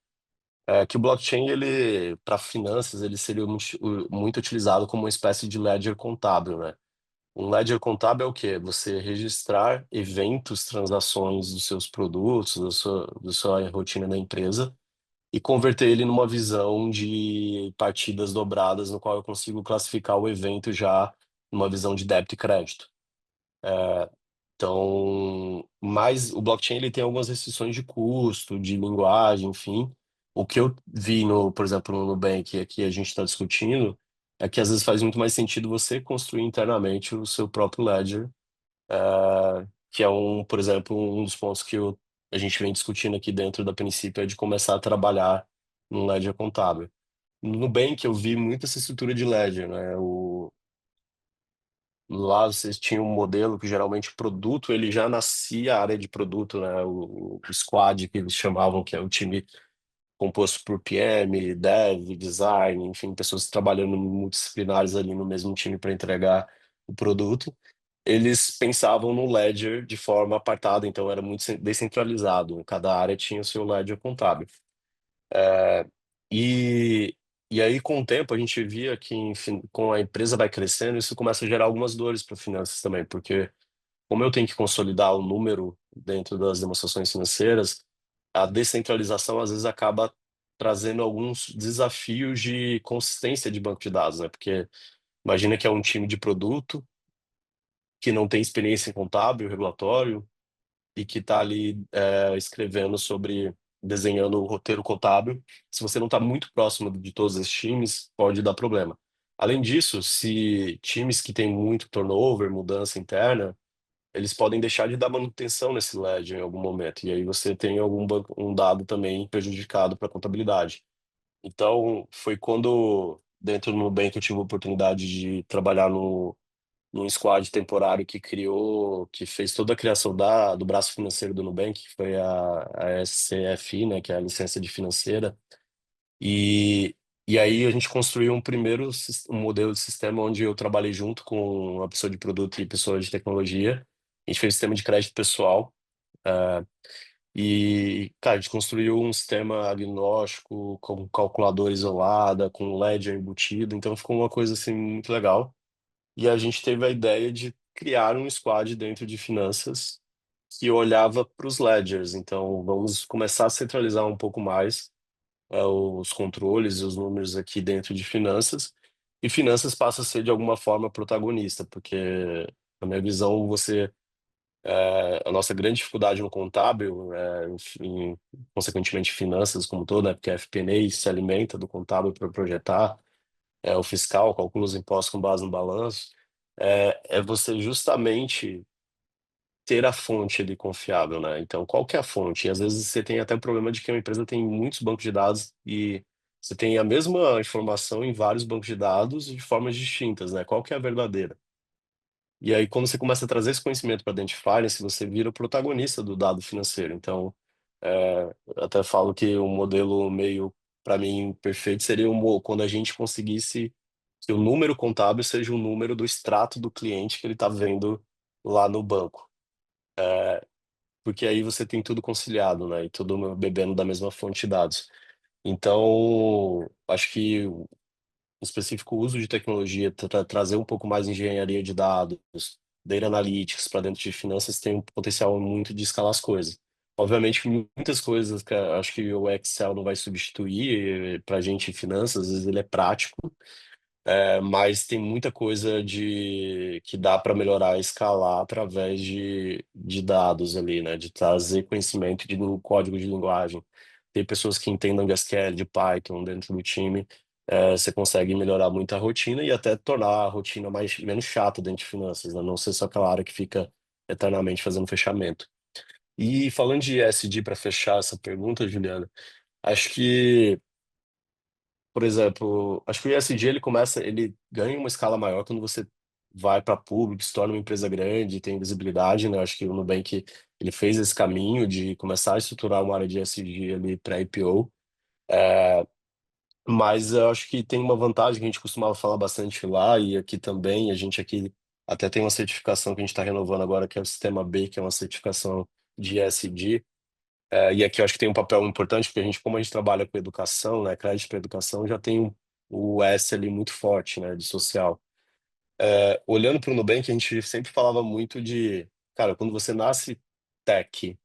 é que o blockchain, ele, para finanças, ele seria muito utilizado como uma espécie de ledger contábil, né? Um ledger contábil é o quê? Você registrar eventos, transações dos seus produtos, da sua rotina da empresa e converter ele numa visão de partidas dobradas, no qual eu consigo classificar o evento já numa visão de débito e crédito. Então, mas o blockchain ele tem algumas restrições de custo, de linguagem, enfim. O que eu vi no, por exemplo, no Nubank, aqui a gente está discutindo, é que às vezes faz muito mais sentido você construir internamente o seu próprio ledger, que é por exemplo, um dos pontos que a gente vem discutindo aqui dentro da Princípio é de começar a trabalhar num ledger contábil. No Nubank eu vi muito essa estrutura de ledger, né? Lá vocês tinham um modelo que geralmente o produto ele já nascia a área de produto, né? O squad que eles chamavam, que é o time composto por PM, Dev, Design, enfim, pessoas trabalhando multidisciplinares ali no mesmo time para entregar o produto. Eles pensavam no ledger de forma apartada, então era muito descentralizado. Cada área tinha o seu ledger contábil. E, e aí, com o tempo, a gente via que, enfim, com a empresa vai crescendo, isso começa a gerar algumas dores para finanças também, porque como eu tenho que consolidar o número dentro das demonstrações financeiras, a descentralização às vezes acaba trazendo alguns desafios de consistência de banco de dados, né? Porque imagina que é um time de produto que não tem experiência em contábil, regulatório, e que está ali escrevendo sobre, desenhando o roteiro contábil. Se você não está muito próximo de todos esses times, pode dar problema. Além disso, se times que têm muito turnover, mudança interna, eles podem deixar de dar manutenção nesse ledger em algum momento, e aí você tem um dado também prejudicado para a contabilidade. Então, foi quando, dentro do Nubank, eu tive a oportunidade de trabalhar num squad temporário que fez toda a criação do braço financeiro do Nubank, que foi a SCFI, né, que é a licença de financeira. E, e aí a gente construiu um modelo de sistema onde eu trabalhei junto com uma pessoa de produto e pessoa de tecnologia. A gente fez sistema de crédito pessoal. Cara, a gente construiu um sistema agnóstico com calculadora isolada, com ledger embutido. Então ficou uma coisa assim muito legal. E a gente teve a ideia de criar um squad dentro de finanças que olhava para os ledgers. Então, vamos começar a centralizar um pouco mais os controles e os números aqui dentro de finanças. E finanças passa a ser, de alguma forma, protagonista, porque, na minha visão, a nossa grande dificuldade no contábil, enfim, consequentemente, finanças como todo, né, porque a FP&A se alimenta do contábil para projetar o fiscal, calcula os impostos com base no balanço, é você justamente ter a fonte ali confiável, né? Então, qual que é a fonte? E às vezes você tem até o problema de que uma empresa tem muitos bancos de dados e você tem a mesma informação em vários bancos de dados de formas distintas, né? Qual que é a verdadeira? E aí, quando você começa a trazer esse conhecimento para dentro de finance, você vira o protagonista do dado financeiro. Então, eu até falo que o modelo meio, para mim, perfeito seria quando a gente conseguisse que o número contábil seja o número do extrato do cliente que ele está vendo lá no banco. Porque aí você tem tudo conciliado, né? E tudo bebendo da mesma fonte de dados. Então, acho que o específico uso de tecnologia, trazer um pouco mais de engenharia de dados, data analytics para dentro de finanças tem um potencial muito de escalar as coisas. Obviamente que muitas coisas que acho que o Excel não vai substituir para a gente em finanças, às vezes ele é prático, mas tem muita coisa que dá para melhorar e escalar através de dados ali, né? De trazer conhecimento de um código de linguagem. Tem pessoas que entendam de SQL, de Python dentro do time, você consegue melhorar muito a rotina e até tornar a rotina menos chata dentro de finanças, né? Não ser só aquela área que fica eternamente fazendo fechamento. E falando de ESG para fechar essa pergunta, Juliana, acho que, por exemplo, acho que o ESG ele ganha uma escala maior quando você vai para público, se torna uma empresa grande, tem visibilidade, né? Acho que o Nubank ele fez esse caminho de começar a estruturar uma área de ESG ali para IPO, mas eu acho que tem uma vantagem que a gente costumava falar bastante lá e aqui também, a gente aqui até tem uma certificação que a gente está renovando agora, que é o Sistema B, que é uma certificação de ESG. E aqui eu acho que tem um papel importante, porque como a gente trabalha com educação, né, crédito para educação, já tem o S ali muito forte, né, de social. Olhando para o Nubank, a gente sempre falava muito cara, quando você nasce tech,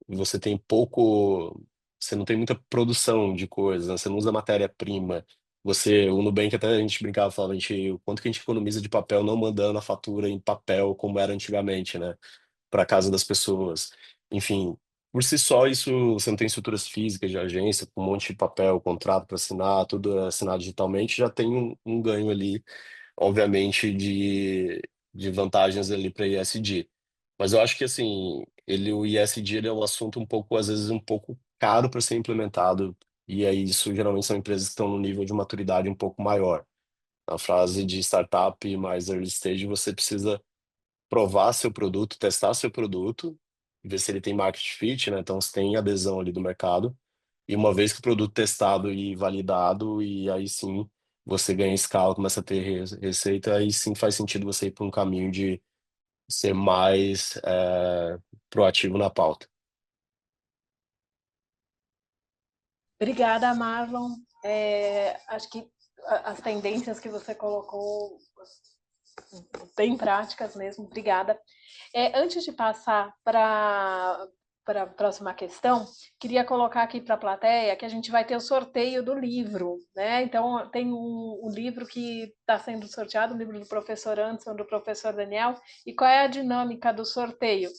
você tem pouco, você não tem muita produção de coisas, né, você não usa matéria-prima. O Nubank até a gente brincava, falava, o quanto que a gente economiza de papel não mandando a fatura em papel como era antigamente, né? Para casa das pessoas. Enfim, por si só, isso você não tem estruturas físicas de agência, com um monte de papel, contrato para assinar, tudo é assinado digitalmente, já tem um ganho ali, obviamente, de vantagens ali para ISD. Mas eu acho que assim, o ISD ele é um assunto um pouco, às vezes, um pouco caro para ser implementado, e aí isso geralmente são empresas que estão no nível de maturidade um pouco maior. Na frase de startup mais early stage, você precisa provar seu produto, testar seu produto, ver se ele tem market fit, né? Então, se tem adesão ali do mercado. E uma vez que o produto testado e validado, e aí sim você ganha escala, começa a ter receita, aí sim faz sentido você ir para um caminho de ser mais proativo na pauta. Obrigada, Marlon. Acho que as tendências que você colocou bem práticas mesmo. Obrigada. Antes de passar para a próxima questão, queria colocar aqui para a plateia que a gente vai ter o sorteio do livro, né? Então, tem um livro que está sendo sorteado, o livro do professor Anderson, do professor Daniel, e qual é a dinâmica do sorteio?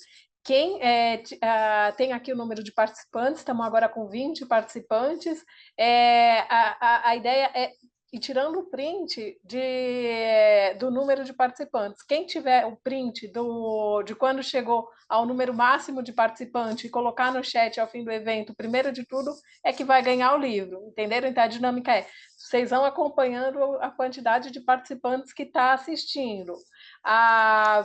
Tem aqui o número de participantes, estamos agora com 20 participantes. A ideia é ir tirando o print do número de participantes. Quem tiver o print de quando chegou ao número máximo de participantes e colocar no chat ao fim do evento, primeiro de tudo, é que vai ganhar o livro, entenderam? Então a dinâmica vocês vão acompanhando a quantidade de participantes que está assistindo.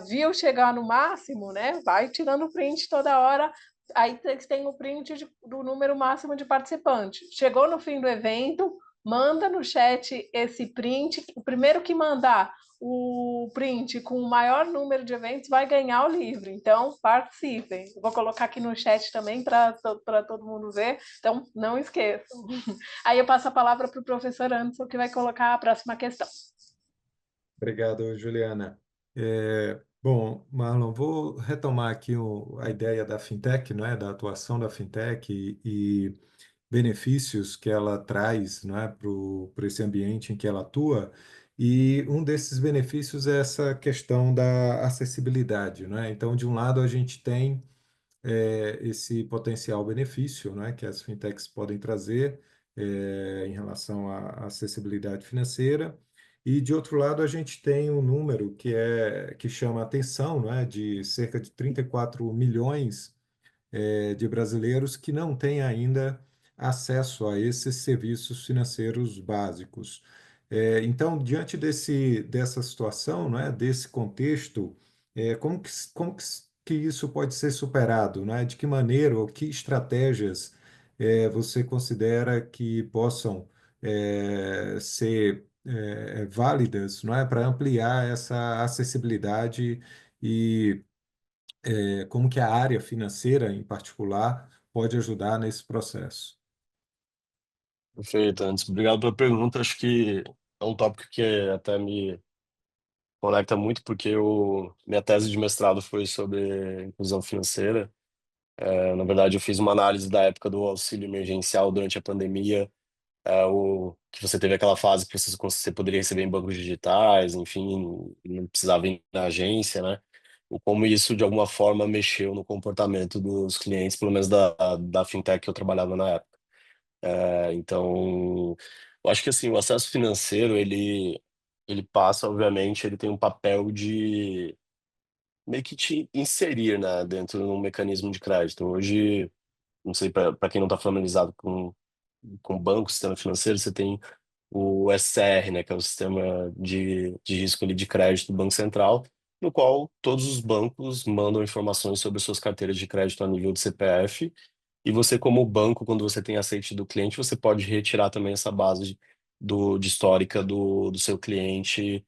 Viu chegar no máximo, né? Vai tirando o print toda hora. Aí tem o print do número máximo de participantes. Chegou no fim do evento, manda no chat esse print. O primeiro que mandar o print com o maior número de eventos vai ganhar o livro. Então, participem. Eu vou colocar aqui no chat também para todo mundo ver. Então, não esqueçam. Aí eu passo a palavra para o professor Anderson, que vai colocar a próxima questão. Obrigado, Juliana. Bom, Marlon, vou retomar aqui a ideia da fintech, não é? Da atuação da fintech e benefícios que ela traz, não é? Para esse ambiente em que ela atua. E um desses benefícios é essa questão da acessibilidade, não é? Então, de um lado, a gente tem esse potencial benefício, né, que as fintechs podem trazer em relação à acessibilidade financeira. E, de outro lado, a gente tem um número que chama a atenção, não é, de cerca de 34 milhões de brasileiros que não têm ainda acesso a esses serviços financeiros básicos. Então, diante dessa situação, não é, desse contexto, como que isso pode ser superado, não é? De que maneira ou que estratégias você considera que possam ser válidas, não é, para ampliar essa acessibilidade e como que a área financeira, em particular, pode ajudar nesse processo? Perfeito, antes. Obrigado pela pergunta. Acho que é um tópico que até me conecta muito, porque minha tese de mestrado foi sobre inclusão financeira. Na verdade, eu fiz uma análise da época do auxílio emergencial durante a pandemia, que você teve aquela fase que você poderia receber em bancos digitais, enfim, não precisava ir na agência, né? O como isso, de alguma forma, mexeu no comportamento dos clientes, pelo menos da fintech que eu trabalhava na época. Então, eu acho que assim, o acesso financeiro, ele passa, obviamente, ele tem um papel de meio que te inserir, né, dentro de um mecanismo de crédito. Hoje, não sei, para quem não está familiarizado com banco, sistema financeiro, você tem o SCR, né, que é o sistema de risco ali de crédito do Banco Central, no qual todos os bancos mandam informações sobre suas carteiras de crédito a nível de CPF, e você, como banco, quando você tem aceite do cliente, você pode retirar também essa base de histórica do seu cliente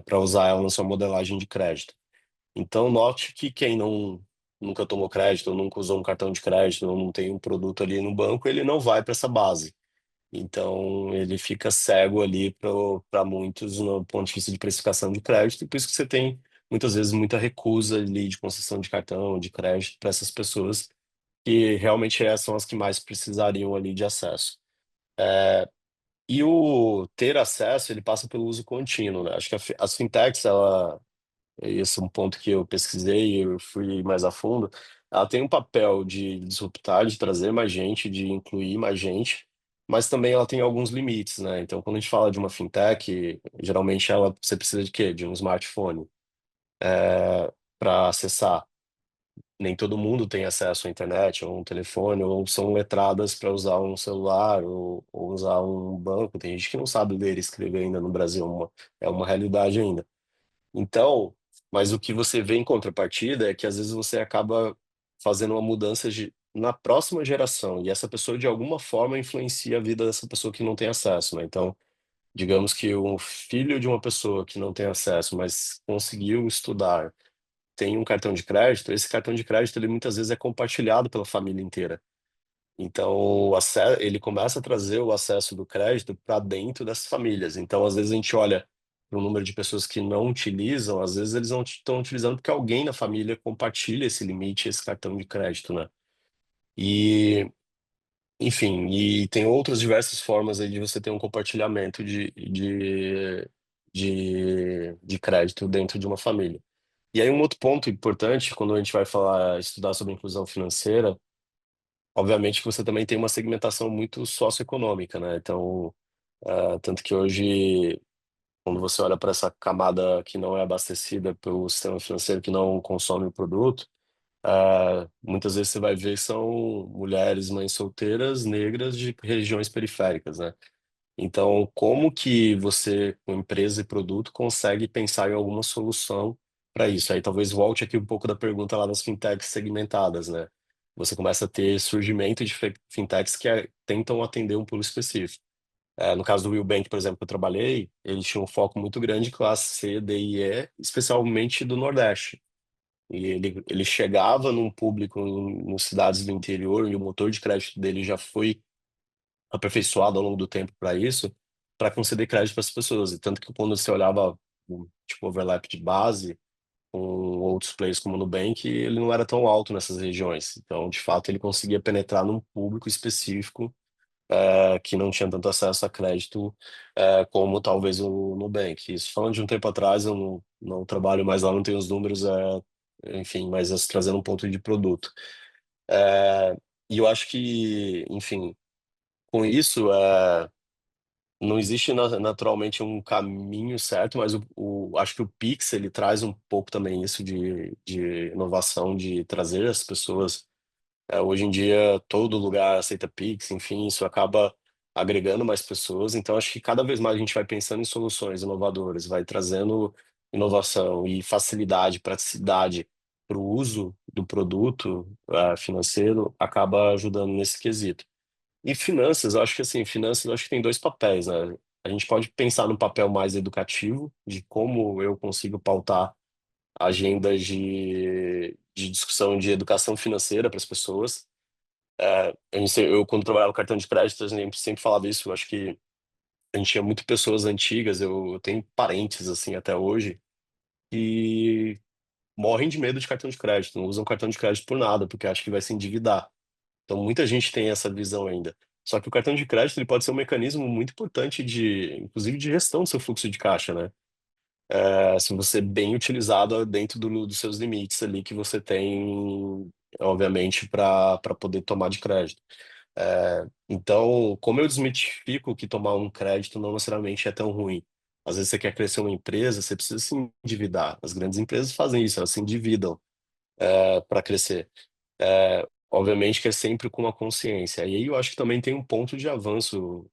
para usar ela na sua modelagem de crédito. Então, note que quem nunca tomou crédito, ou nunca usou um cartão de crédito, ou não tem um produto ali no banco, ele não vai para essa base. Então, ele fica cego ali para muitos no ponto de vista de precificação de crédito, e por isso que você tem muitas vezes muita recusa ali de concessão de cartão, de crédito para essas pessoas que realmente são as que mais precisariam ali de acesso. E o ter acesso, ele passa pelo uso contínuo, né? Acho que as fintechs, esse é um ponto que eu pesquisei e eu fui mais a fundo, ela tem um papel de disruptar, de trazer mais gente, de incluir mais gente, mas também ela tem alguns limites, né? Então, quando a gente fala de uma fintech, geralmente você precisa de quê? De um smartphone para acessar. Nem todo mundo tem acesso à internet ou um telefone, ou são letradas para usar um celular ou usar um banco. Tem gente que não sabe ler e escrever ainda no Brasil, é uma realidade ainda. Então, mas o que você vê em contrapartida é que às vezes você acaba fazendo uma mudança na próxima geração, e essa pessoa de alguma forma influencia a vida dessa pessoa que não tem acesso, né? Então, digamos que um filho de uma pessoa que não tem acesso, mas conseguiu estudar, tem um cartão de crédito, esse cartão de crédito ele muitas vezes é compartilhado pela família inteira. Então, ele começa a trazer o acesso do crédito para dentro das famílias. Então, às vezes a gente olha para o número de pessoas que não utilizam, às vezes eles não estão utilizando porque alguém na família compartilha esse limite, esse cartão de crédito, né? E, enfim, e tem outras diversas formas aí de você ter um compartilhamento de crédito dentro de uma família. E aí um outro ponto importante, quando a gente vai estudar sobre inclusão financeira, obviamente que você também tem uma segmentação muito socioeconômica, né? Então, tanto que hoje, quando você olha para essa camada que não é abastecida pelo sistema financeiro, que não consome o produto, muitas vezes você vai ver que são mulheres, mães solteiras, negras de regiões periféricas, né? Então, como que você, com empresa e produto, consegue pensar em alguma solução para isso? Aí talvez volte aqui um pouco da pergunta lá das fintechs segmentadas, né? Você começa a ter surgimento de fintechs que tentam atender um público específico. No caso do Will Bank, por exemplo, que eu trabalhei, eles tinham um foco muito grande em classe C, D e E, especialmente do Nordeste. E ele chegava num público em cidades do interior, e o motor de crédito dele já foi aperfeiçoado ao longo do tempo para isso, para conceder crédito para as pessoas. E tanto que quando você olhava o tipo overlap de base com outros players como o Nubank, ele não era tão alto nessas regiões. Então, de fato, ele conseguia penetrar num público específico que não tinha tanto acesso a crédito como talvez o Nubank. Isso falando de um tempo atrás, eu não trabalho mais lá, não tenho os números, enfim, mas trazendo um ponto de produto. É, e eu acho que, enfim, com isso, não existe naturalmente um caminho certo, mas acho que o Pix ele traz um pouco também isso de inovação, de trazer as pessoas. Hoje em dia, todo lugar aceita Pix, enfim, isso acaba agregando mais pessoas. Então, acho que cada vez mais a gente vai pensando em soluções inovadoras, vai trazendo inovação e facilidade, praticidade para o uso do produto financeiro, acaba ajudando nesse quesito. E finanças, eu acho que assim, finanças, eu acho que tem dois papéis, né? A gente pode pensar no papel mais educativo, de como eu consigo pautar agendas de discussão de educação financeira para as pessoas. Eu, quando trabalhava no cartão de crédito, eu sempre falava isso. Eu acho que a gente tinha muito pessoas antigas, eu tenho parentes, assim, até hoje, morrem de medo de cartão de crédito, não usam cartão de crédito por nada, porque acham que vai se endividar. Então, muita gente tem essa visão ainda. Só que o cartão de crédito ele pode ser um mecanismo muito importante inclusive, de gestão do seu fluxo de caixa, né? Se você bem utilizado dentro dos seus limites ali que você tem, obviamente, para poder tomar de crédito. Então, como eu desmitifico que tomar um crédito não necessariamente é tão ruim? Às vezes você quer crescer uma empresa, você precisa se endividar. As grandes empresas fazem isso, elas se endividam para crescer. Obviamente que é sempre com uma consciência. E aí eu acho que também tem um ponto de avanço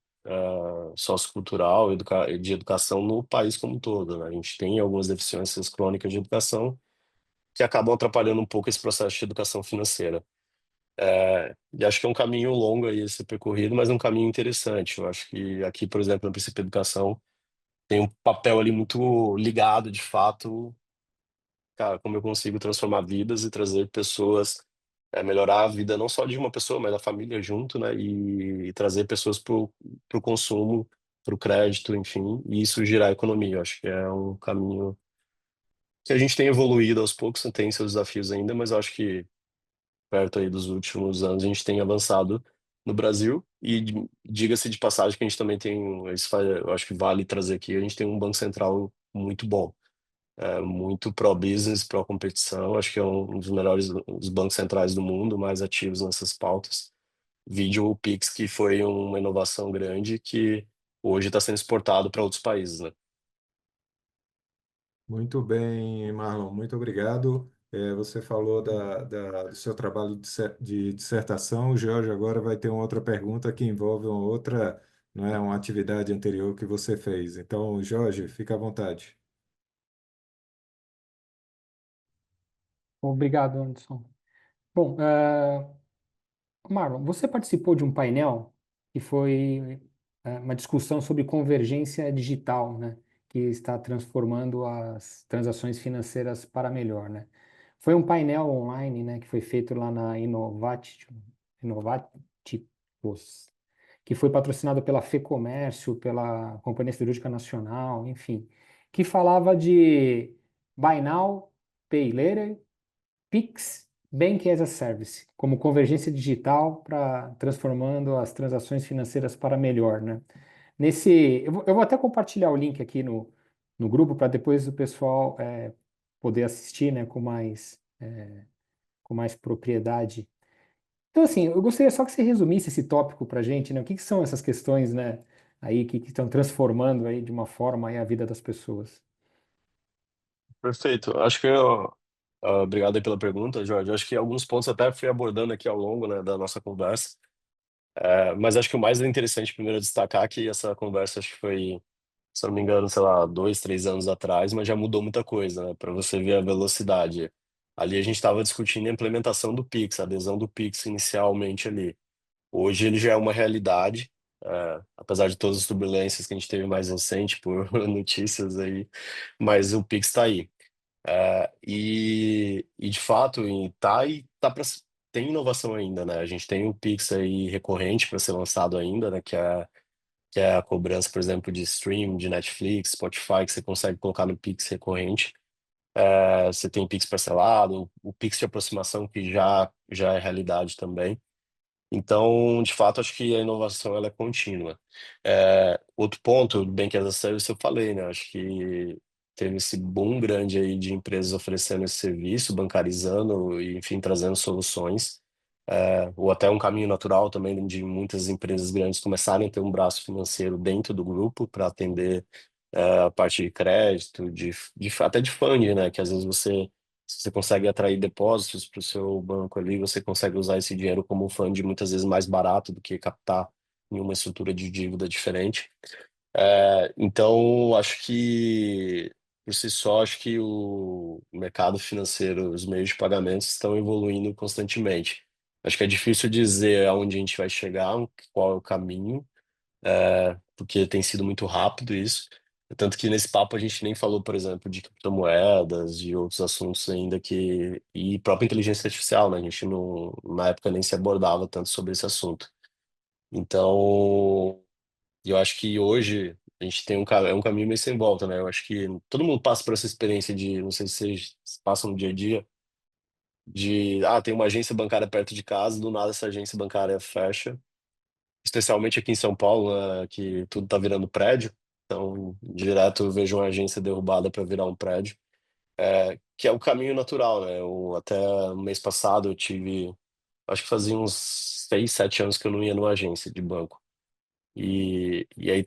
sociocultural, de educação no país como um todo, né? A gente tem algumas deficiências crônicas de educação que acabam atrapalhando um pouco esse processo de educação financeira. E acho que é um caminho longo aí a ser percorrido, mas é um caminho interessante. Eu acho que aqui, por exemplo, no Princípio Educação, tem um papel ali muito ligado, de fato, cara, como eu consigo transformar vidas e trazer pessoas, melhorar a vida não só de uma pessoa, mas da família junto, né? E trazer pessoas para o consumo, para o crédito, enfim, e isso girar a economia. Eu acho que é um caminho que a gente tem evoluído aos poucos, tem seus desafios ainda, mas eu acho que perto aí dos últimos anos a gente tem avançado no Brasil e diga-se de passagem que a gente também tem, eu acho que vale trazer aqui, a gente tem um Banco Central muito bom, muito pró-business, pró-competição. Acho que é um dos melhores os bancos centrais do mundo, mais ativos nessas pautas. Vídeo o Pix, que foi uma inovação grande que hoje está sendo exportado para outros países, né? Muito bem, Marlon, muito obrigado. Você falou do seu trabalho de dissertação. O Jorge agora vai ter uma outra pergunta que envolve uma outra, não é, uma atividade anterior que você fez. Então, Jorge, fica à vontade. Obrigado, Anderson. Bom, Marlon, você participou de um painel que foi uma discussão sobre convergência digital, né? Que está transformando as transações financeiras para melhor, né? Foi um painel online, né? Que foi feito lá na Innovativos, que foi patrocinado pela FEComércio, pela Companhia Siderúrgica Nacional, enfim, que falava de Buy Now, Pay Later, Pix, Bank as a Service, como convergência digital para transformando as transações financeiras para melhor, né? Eu vou até compartilhar o link aqui no grupo para depois o pessoal poder assistir, né, com mais propriedade. Então, assim, eu gostaria só que você resumisse esse tópico para a gente, né? O que que são essas questões, né, aí que estão transformando aí de uma forma aí a vida das pessoas? Perfeito. Obrigado aí pela pergunta, Jorge. Acho que alguns pontos até fui abordando aqui ao longo, né, da nossa conversa. Mas acho que o mais interessante primeiro é destacar que essa conversa acho que foi, se eu não me engano, sei lá, 2, 3 anos atrás, mas já mudou muita coisa, né? Para você ver a velocidade. Ali a gente estava discutindo a implementação do Pix, a adesão do Pix inicialmente ali. Hoje ele já é uma realidade, apesar de todas as turbulências que a gente teve mais recente por notícias aí, mas o Pix está aí. E de fato, tem inovação ainda, né? A gente tem o Pix aí recorrente para ser lançado ainda, né? Que é a cobrança, por exemplo, de stream, de Netflix, Spotify, que você consegue colocar no Pix recorrente. Você tem Pix parcelado, o Pix de aproximação, que já é realidade também. Então, de fato, acho que a inovação ela é contínua. Outro ponto, bem que as a Service eu falei, né? Acho que teve esse boom grande aí de empresas oferecendo esse serviço, bancarizando e, enfim, trazendo soluções. Ou até um caminho natural também de muitas empresas grandes começarem a ter um braço financeiro dentro do grupo para atender a parte de crédito, até de funding, né? Que às vezes se você consegue atrair depósitos para o seu banco ali, você consegue usar esse dinheiro como um fundo muitas vezes mais barato do que captar em uma estrutura de dívida diferente. Então, acho que, por si só, acho que o mercado financeiro, os meios de pagamentos estão evoluindo constantemente. Acho que é difícil dizer aonde a gente vai chegar, qual é o caminho, porque tem sido muito rápido isso. Tanto que nesse papo a gente nem falou, por exemplo, de criptomoedas e outros assuntos ainda e própria inteligência artificial, né? A gente não, na época nem se abordava tanto sobre esse assunto. Então, eu acho que hoje a gente tem é um caminho meio sem volta, né? Eu acho que todo mundo passa por essa experiência de, não sei se você passa no dia a dia, tem uma agência bancária perto de casa, do nada essa agência bancária fecha, especialmente aqui em São Paulo, né, que tudo tá virando prédio, então direto eu vejo uma agência derrubada para virar um prédio, que é o caminho natural, né? Até o mês passado eu tive, acho que fazia uns 6, 7 anos que eu não ia numa agência de banco. E aí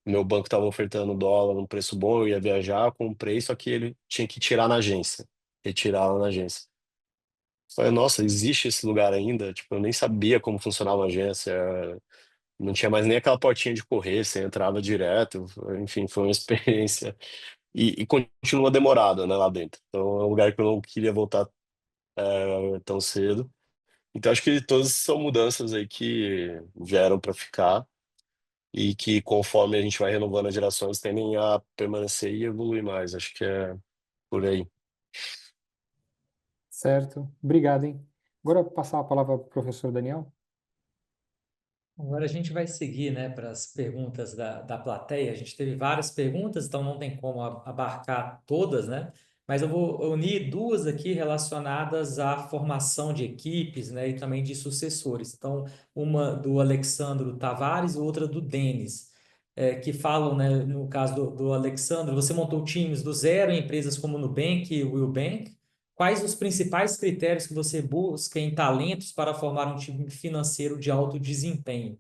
meu banco tava ofertando dólar num preço bom, eu ia viajar, comprei, só que ele tinha que tirar na agência, retirar lá na agência. Falei, nossa, existe esse lugar ainda? Tipo, eu nem sabia como funcionava a agência, não tinha mais nem aquela portinha de correr, você entrava direto, enfim, foi uma experiência. E continua demorada, né, lá dentro. Então é um lugar que eu não queria voltar tão cedo. Então acho que todas são mudanças aí que vieram para ficar e que conforme a gente vai renovando as gerações tendem a permanecer e evoluir mais. Acho que é por aí. Certo. Obrigado, hein? Agora eu vou passar a palavra para o professor Daniel. Agora a gente vai seguir, né, para as perguntas da plateia. A gente teve várias perguntas, então não tem como abarcar todas, né? Mas eu vou unir duas aqui relacionadas à formação de equipes, né, e também de sucessores. Então, uma do Alexandro Tavares e outra do Denis, que falam, né, no caso do Alexandro, você montou times do zero em empresas como Nubank e Willbank. Quais os principais critérios que você busca em talentos para formar um time financeiro de alto desempenho?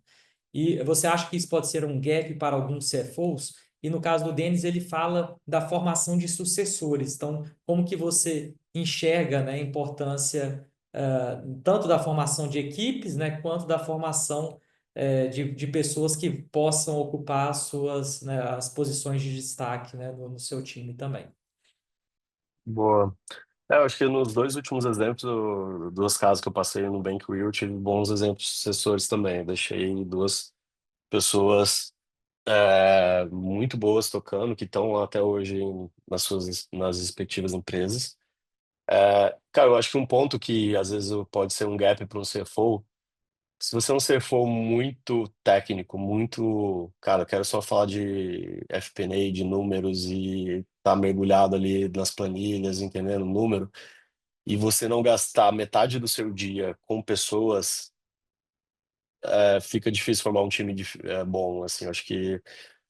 E você acha que isso pode ser um gap para alguns CFOs? E no caso do Denis, ele fala da formação de sucessores. Então, como que você enxerga, né, a importância tanto da formação de equipes, né, quanto da formação de pessoas que possam ocupar né, as posições de destaque, né, no seu time também? Boa. Eu acho que nos dois últimos exemplos, duas casas que eu passei no Bank Will, eu tive bons exemplos de sucessores também. Eu deixei duas pessoas muito boas tocando, que estão até hoje nas respectivas empresas. Cara, eu acho que um ponto que às vezes pode ser um gap para um CFO, se você é um CFO muito técnico, muito, cara, eu quero só falar de FP&A, de números e tá mergulhado ali nas planilhas, entendendo o número, e você não gastar metade do seu dia com pessoas, fica difícil formar um time bom, assim, eu acho que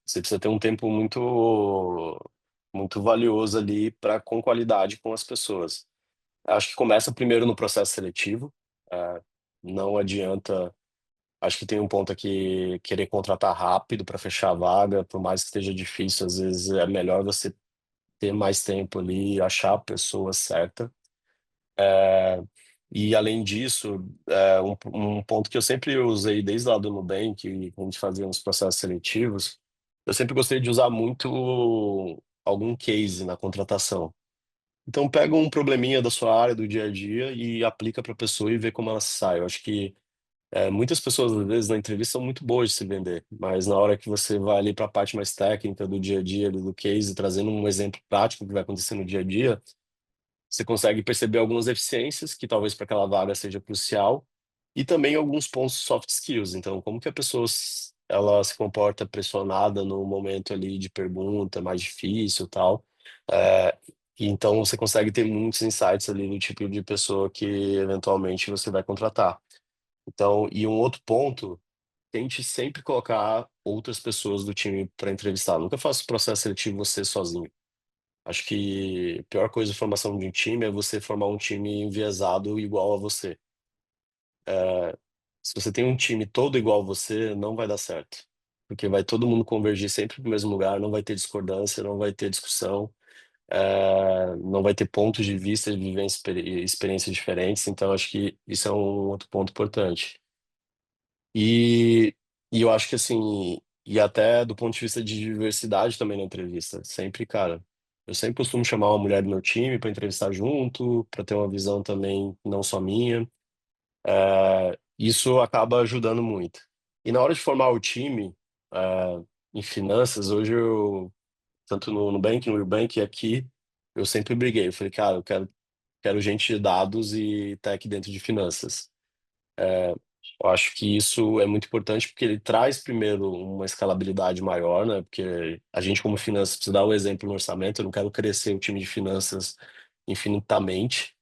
você precisa ter um tempo muito valioso ali para com qualidade com as pessoas. Acho que começa primeiro no processo seletivo. Não adianta. Acho que tem um ponto aqui, querer contratar rápido para fechar a vaga, por mais que esteja difícil, às vezes é melhor você ter mais tempo ali, achar a pessoa certa. É, e além disso, um ponto que eu sempre usei desde lá do Nubank, quando a gente fazia uns processos seletivos, eu sempre gostei de usar muito algum case na contratação. Então pega um probleminha da sua área, do dia a dia, e aplica para a pessoa e vê como ela se sai. Eu acho que muitas pessoas, às vezes, na entrevista são muito boas de se vender, mas na hora que você vai ali para a parte mais técnica do dia a dia, ali do case, trazendo um exemplo prático que vai acontecer no dia a dia, você consegue perceber algumas eficiências que talvez para aquela vaga seja crucial e também alguns pontos soft skills. Então, como que a pessoa ela se comporta pressionada no momento ali de pergunta mais difícil, tal. É, e então você consegue ter muitos insights ali do tipo de pessoa que eventualmente você vai contratar. Então, e um outro ponto, tente sempre colocar outras pessoas do time para entrevistar. Nunca faça o processo seletivo você sozinho. Acho que a pior coisa da formação de um time é você formar um time enviesado igual a você. Se você tem um time todo igual a você, não vai dar certo. Porque vai todo mundo convergir sempre para o mesmo lugar, não vai ter discordância, não vai ter discussão, não vai ter pontos de vista, de vivência, experiências diferentes. Então, acho que isso é um outro ponto importante. E, e eu acho que assim, e até do ponto de vista de diversidade também na entrevista, sempre, cara, eu sempre costumo chamar uma mulher do meu time para entrevistar junto, para ter uma visão também não só minha. Isso acaba ajudando muito. E na hora de formar o time, em finanças, hoje tanto no Nubank, no Nubank e aqui, eu sempre briguei. Eu falei, cara, quero gente de dados e tech dentro de finanças. Eu acho que isso é muito importante porque ele traz primeiro uma escalabilidade maior, né? Porque a gente, como finanças, precisa dar o exemplo no orçamento. Eu não quero crescer o time de finanças infinitamente,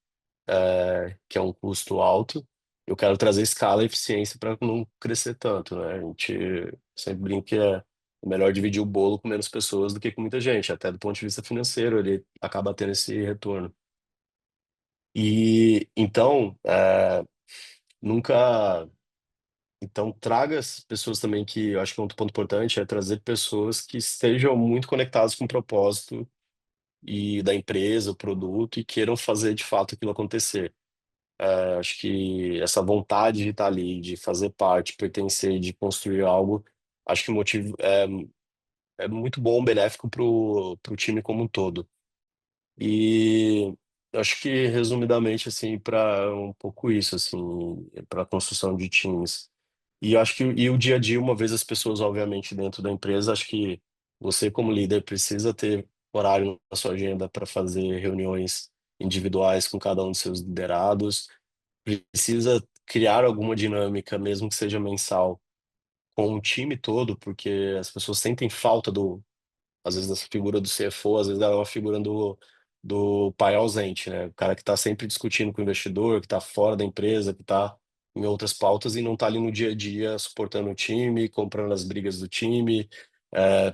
que é um custo alto. Eu quero trazer escala e eficiência para não crescer tanto, né? A gente sempre brinca que é melhor dividir o bolo com menos pessoas do que com muita gente, até do ponto de vista financeiro, ele acaba tendo esse retorno. E então, nunca. Então, traga as pessoas também que eu acho que é um ponto importante é trazer pessoas que estejam muito conectadas com o propósito e da empresa, o produto, e queiram fazer de fato aquilo acontecer. Acho que essa vontade de estar ali, de fazer parte, pertencer, de construir algo, acho que o motivo é muito bom, benéfico para o time como um todo. E acho que, resumidamente, assim, para um pouco isso, assim, para a construção de times. E eu acho que e o dia a dia, uma vez as pessoas, obviamente, dentro da empresa, acho que você, como líder, precisa ter horário na sua agenda para fazer reuniões individuais com cada um dos seus liderados, precisa criar alguma dinâmica, mesmo que seja mensal, com o time todo, porque as pessoas sentem falta às vezes, dessa figura do CFO, às vezes ela é uma figura do pai ausente, né? O cara que está sempre discutindo com o investidor, que está fora da empresa, que está em outras pautas e não está ali no dia a dia suportando o time, comprando as brigas do time,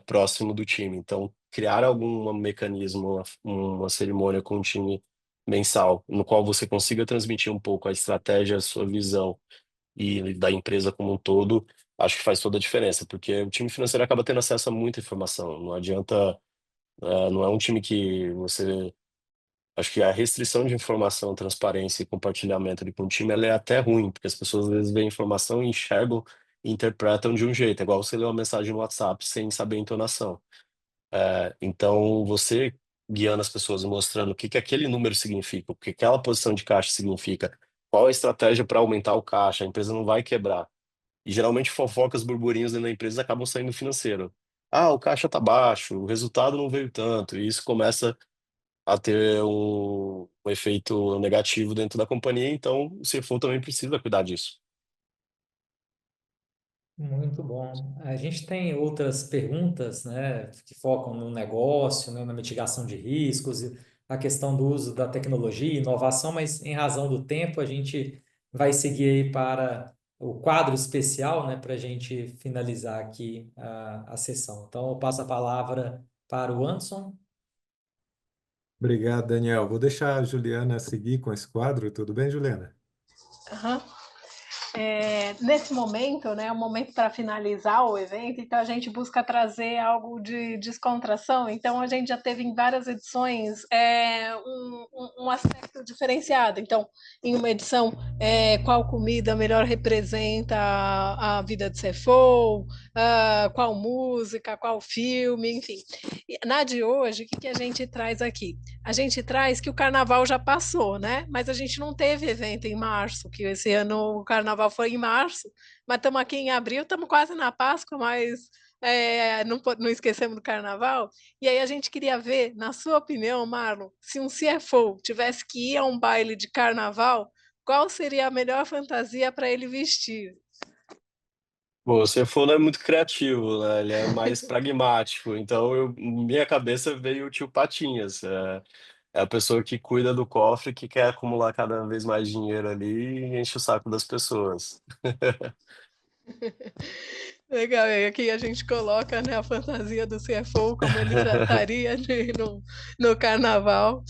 próximo do time. Então, criar algum mecanismo, uma cerimônia com o time mensal, no qual você consiga transmitir um pouco a estratégia, a sua visão e da empresa como um todo, acho que faz toda a diferença, porque o time financeiro acaba tendo acesso a muita informação. Não adianta, não é um time que você. Acho que a restrição de informação, transparência e compartilhamento ali com o time, ela é até ruim, porque as pessoas às vezes veem informação e enxergam e interpretam de um jeito. É igual você ler uma mensagem no WhatsApp sem saber a entonação. Então, você guiando as pessoas, mostrando o que que aquele número significa, o que aquela posição de caixa significa, qual a estratégia para aumentar o caixa, a empresa não vai quebrar. E geralmente fofocas, burburinhos dentro da empresa acabam saindo do financeiro. Ah, o caixa tá baixo, o resultado não veio tanto, e isso começa a ter um efeito negativo dentro da companhia, então o CFO também precisa cuidar disso. Muito bom. A gente tem outras perguntas, né, que focam no negócio, né, na mitigação de riscos, e a questão do uso da tecnologia e inovação, mas em razão do tempo, a gente vai seguir aí para o quadro especial, né, para a gente finalizar aqui a sessão. Então, eu passo a palavra para o Anderson. Obrigado, Daniel. Vou deixar a Juliana seguir com esse quadro. Tudo bem, Juliana? Aham. Nesse momento, né, é um momento para finalizar o evento, então a gente busca trazer algo de descontração. Então a gente já teve em várias edições um aspecto diferenciado. Então, em uma edição, qual comida melhor representa a vida de CFO, qual música, qual filme, enfim. E na de hoje, o que, que a gente traz aqui? A gente traz que o carnaval já passou, né? Mas a gente não teve evento em março, que esse ano o carnaval foi em março, mas estamos aqui em abril, estamos quase na Páscoa, mas não esquecemos do carnaval. E aí a gente queria ver, na sua opinião, Marlon, se um CFO tivesse que ir a um baile de carnaval, qual seria a melhor fantasia para ele vestir? Bom, o CFO não é muito criativo, né? Ele é mais pragmático. Então, minha cabeça veio o tio Patinhas. É a pessoa que cuida do cofre, que quer acumular cada vez mais dinheiro ali e enche o saco das pessoas. Legal, e aqui a gente coloca, né, a fantasia do CFO, como ele estaria no carnaval.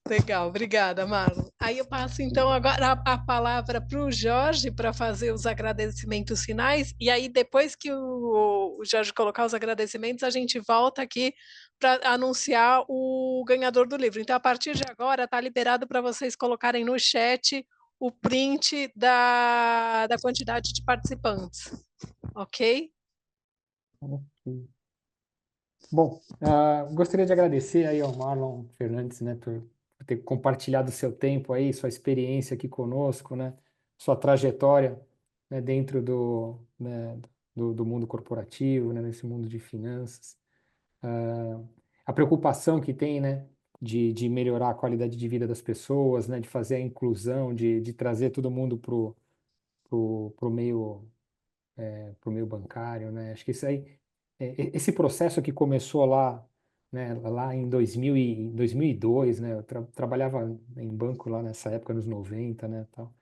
Legal, obrigada, Marlon. Aí eu passo então agora a palavra para o Jorge para fazer os agradecimentos finais, e aí depois que o Jorge colocar os agradecimentos, a gente volta aqui para anunciar o ganhador do livro. Então, a partir de agora, está liberado para vocês colocarem no chat o print da quantidade de participantes, ok? Ok. Bom, gostaria de agradecer aí ao Marlon Fernandes, né, por ter compartilhado o seu tempo aí, sua experiência aqui conosco, né, sua trajetória, né, dentro do mundo corporativo, né, nesse mundo de finanças. Ah, a preocupação que tem, né, de melhorar a qualidade de vida das pessoas, né, de fazer a inclusão, de trazer todo mundo pro meio bancário, né? Acho que isso aí, esse processo que começou lá né, lá em 2002, né, eu trabalhava em banco lá nessa época, nos 90, né, tal.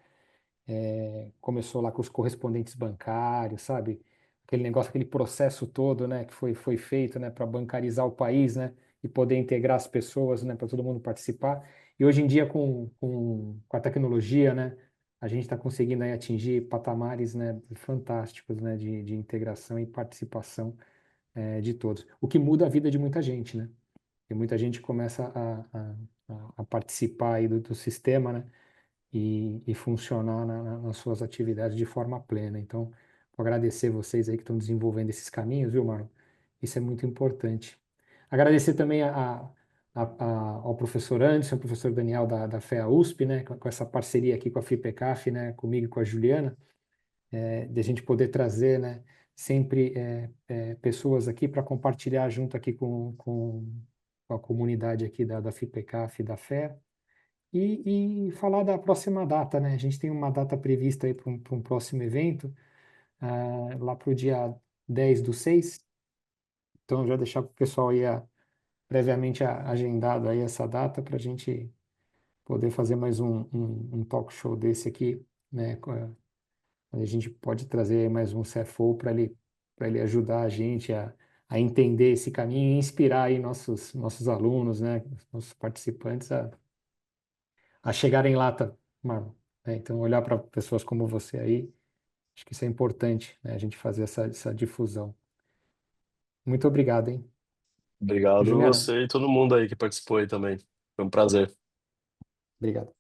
Começou lá com os correspondentes bancários, sabe? Aquele negócio, aquele processo todo, né, que foi feito, né, para bancarizar o país, né, e poder integrar as pessoas, né, para todo mundo participar. E hoje em dia, com a tecnologia, né, a gente está conseguindo aí atingir patamares, né, fantásticos, né, de integração e participação, de todos. O que muda a vida de muita gente, né? E muita gente começa a participar aí do sistema, né? E funcionar nas suas atividades de forma plena. Então, vou agradecer vocês aí que estão desenvolvendo esses caminhos, viu, Marlon? Isso é muito importante. Agradecer também ao professor Anderson, ao professor Daniel da FEA USP, né, com essa parceria aqui com a FIPECAF, né, comigo e com a Juliana, de a gente poder trazer, né, sempre pessoas aqui para compartilhar junto aqui com a comunidade aqui da FIPECAF e da FEA. E falar da próxima data, né? A gente tem uma data prevista aí para um próximo evento, lá para o dia 10/6. Então, já deixar para o pessoal aí previamente agendado aí essa data para a gente poder fazer mais um talk show desse aqui, né? Onde a gente pode trazer mais um CFO para ele ajudar a gente a entender esse caminho e inspirar aí nossos alunos, né? Nossos participantes a chegarem lá, Marlon, né? Então, olhar para pessoas como você aí, acho que isso é importante, né? A gente fazer essa difusão. Muito obrigado, hein? Obrigado a Juliana, você e todo mundo aí que participou aí também. Foi um prazer. obrigado.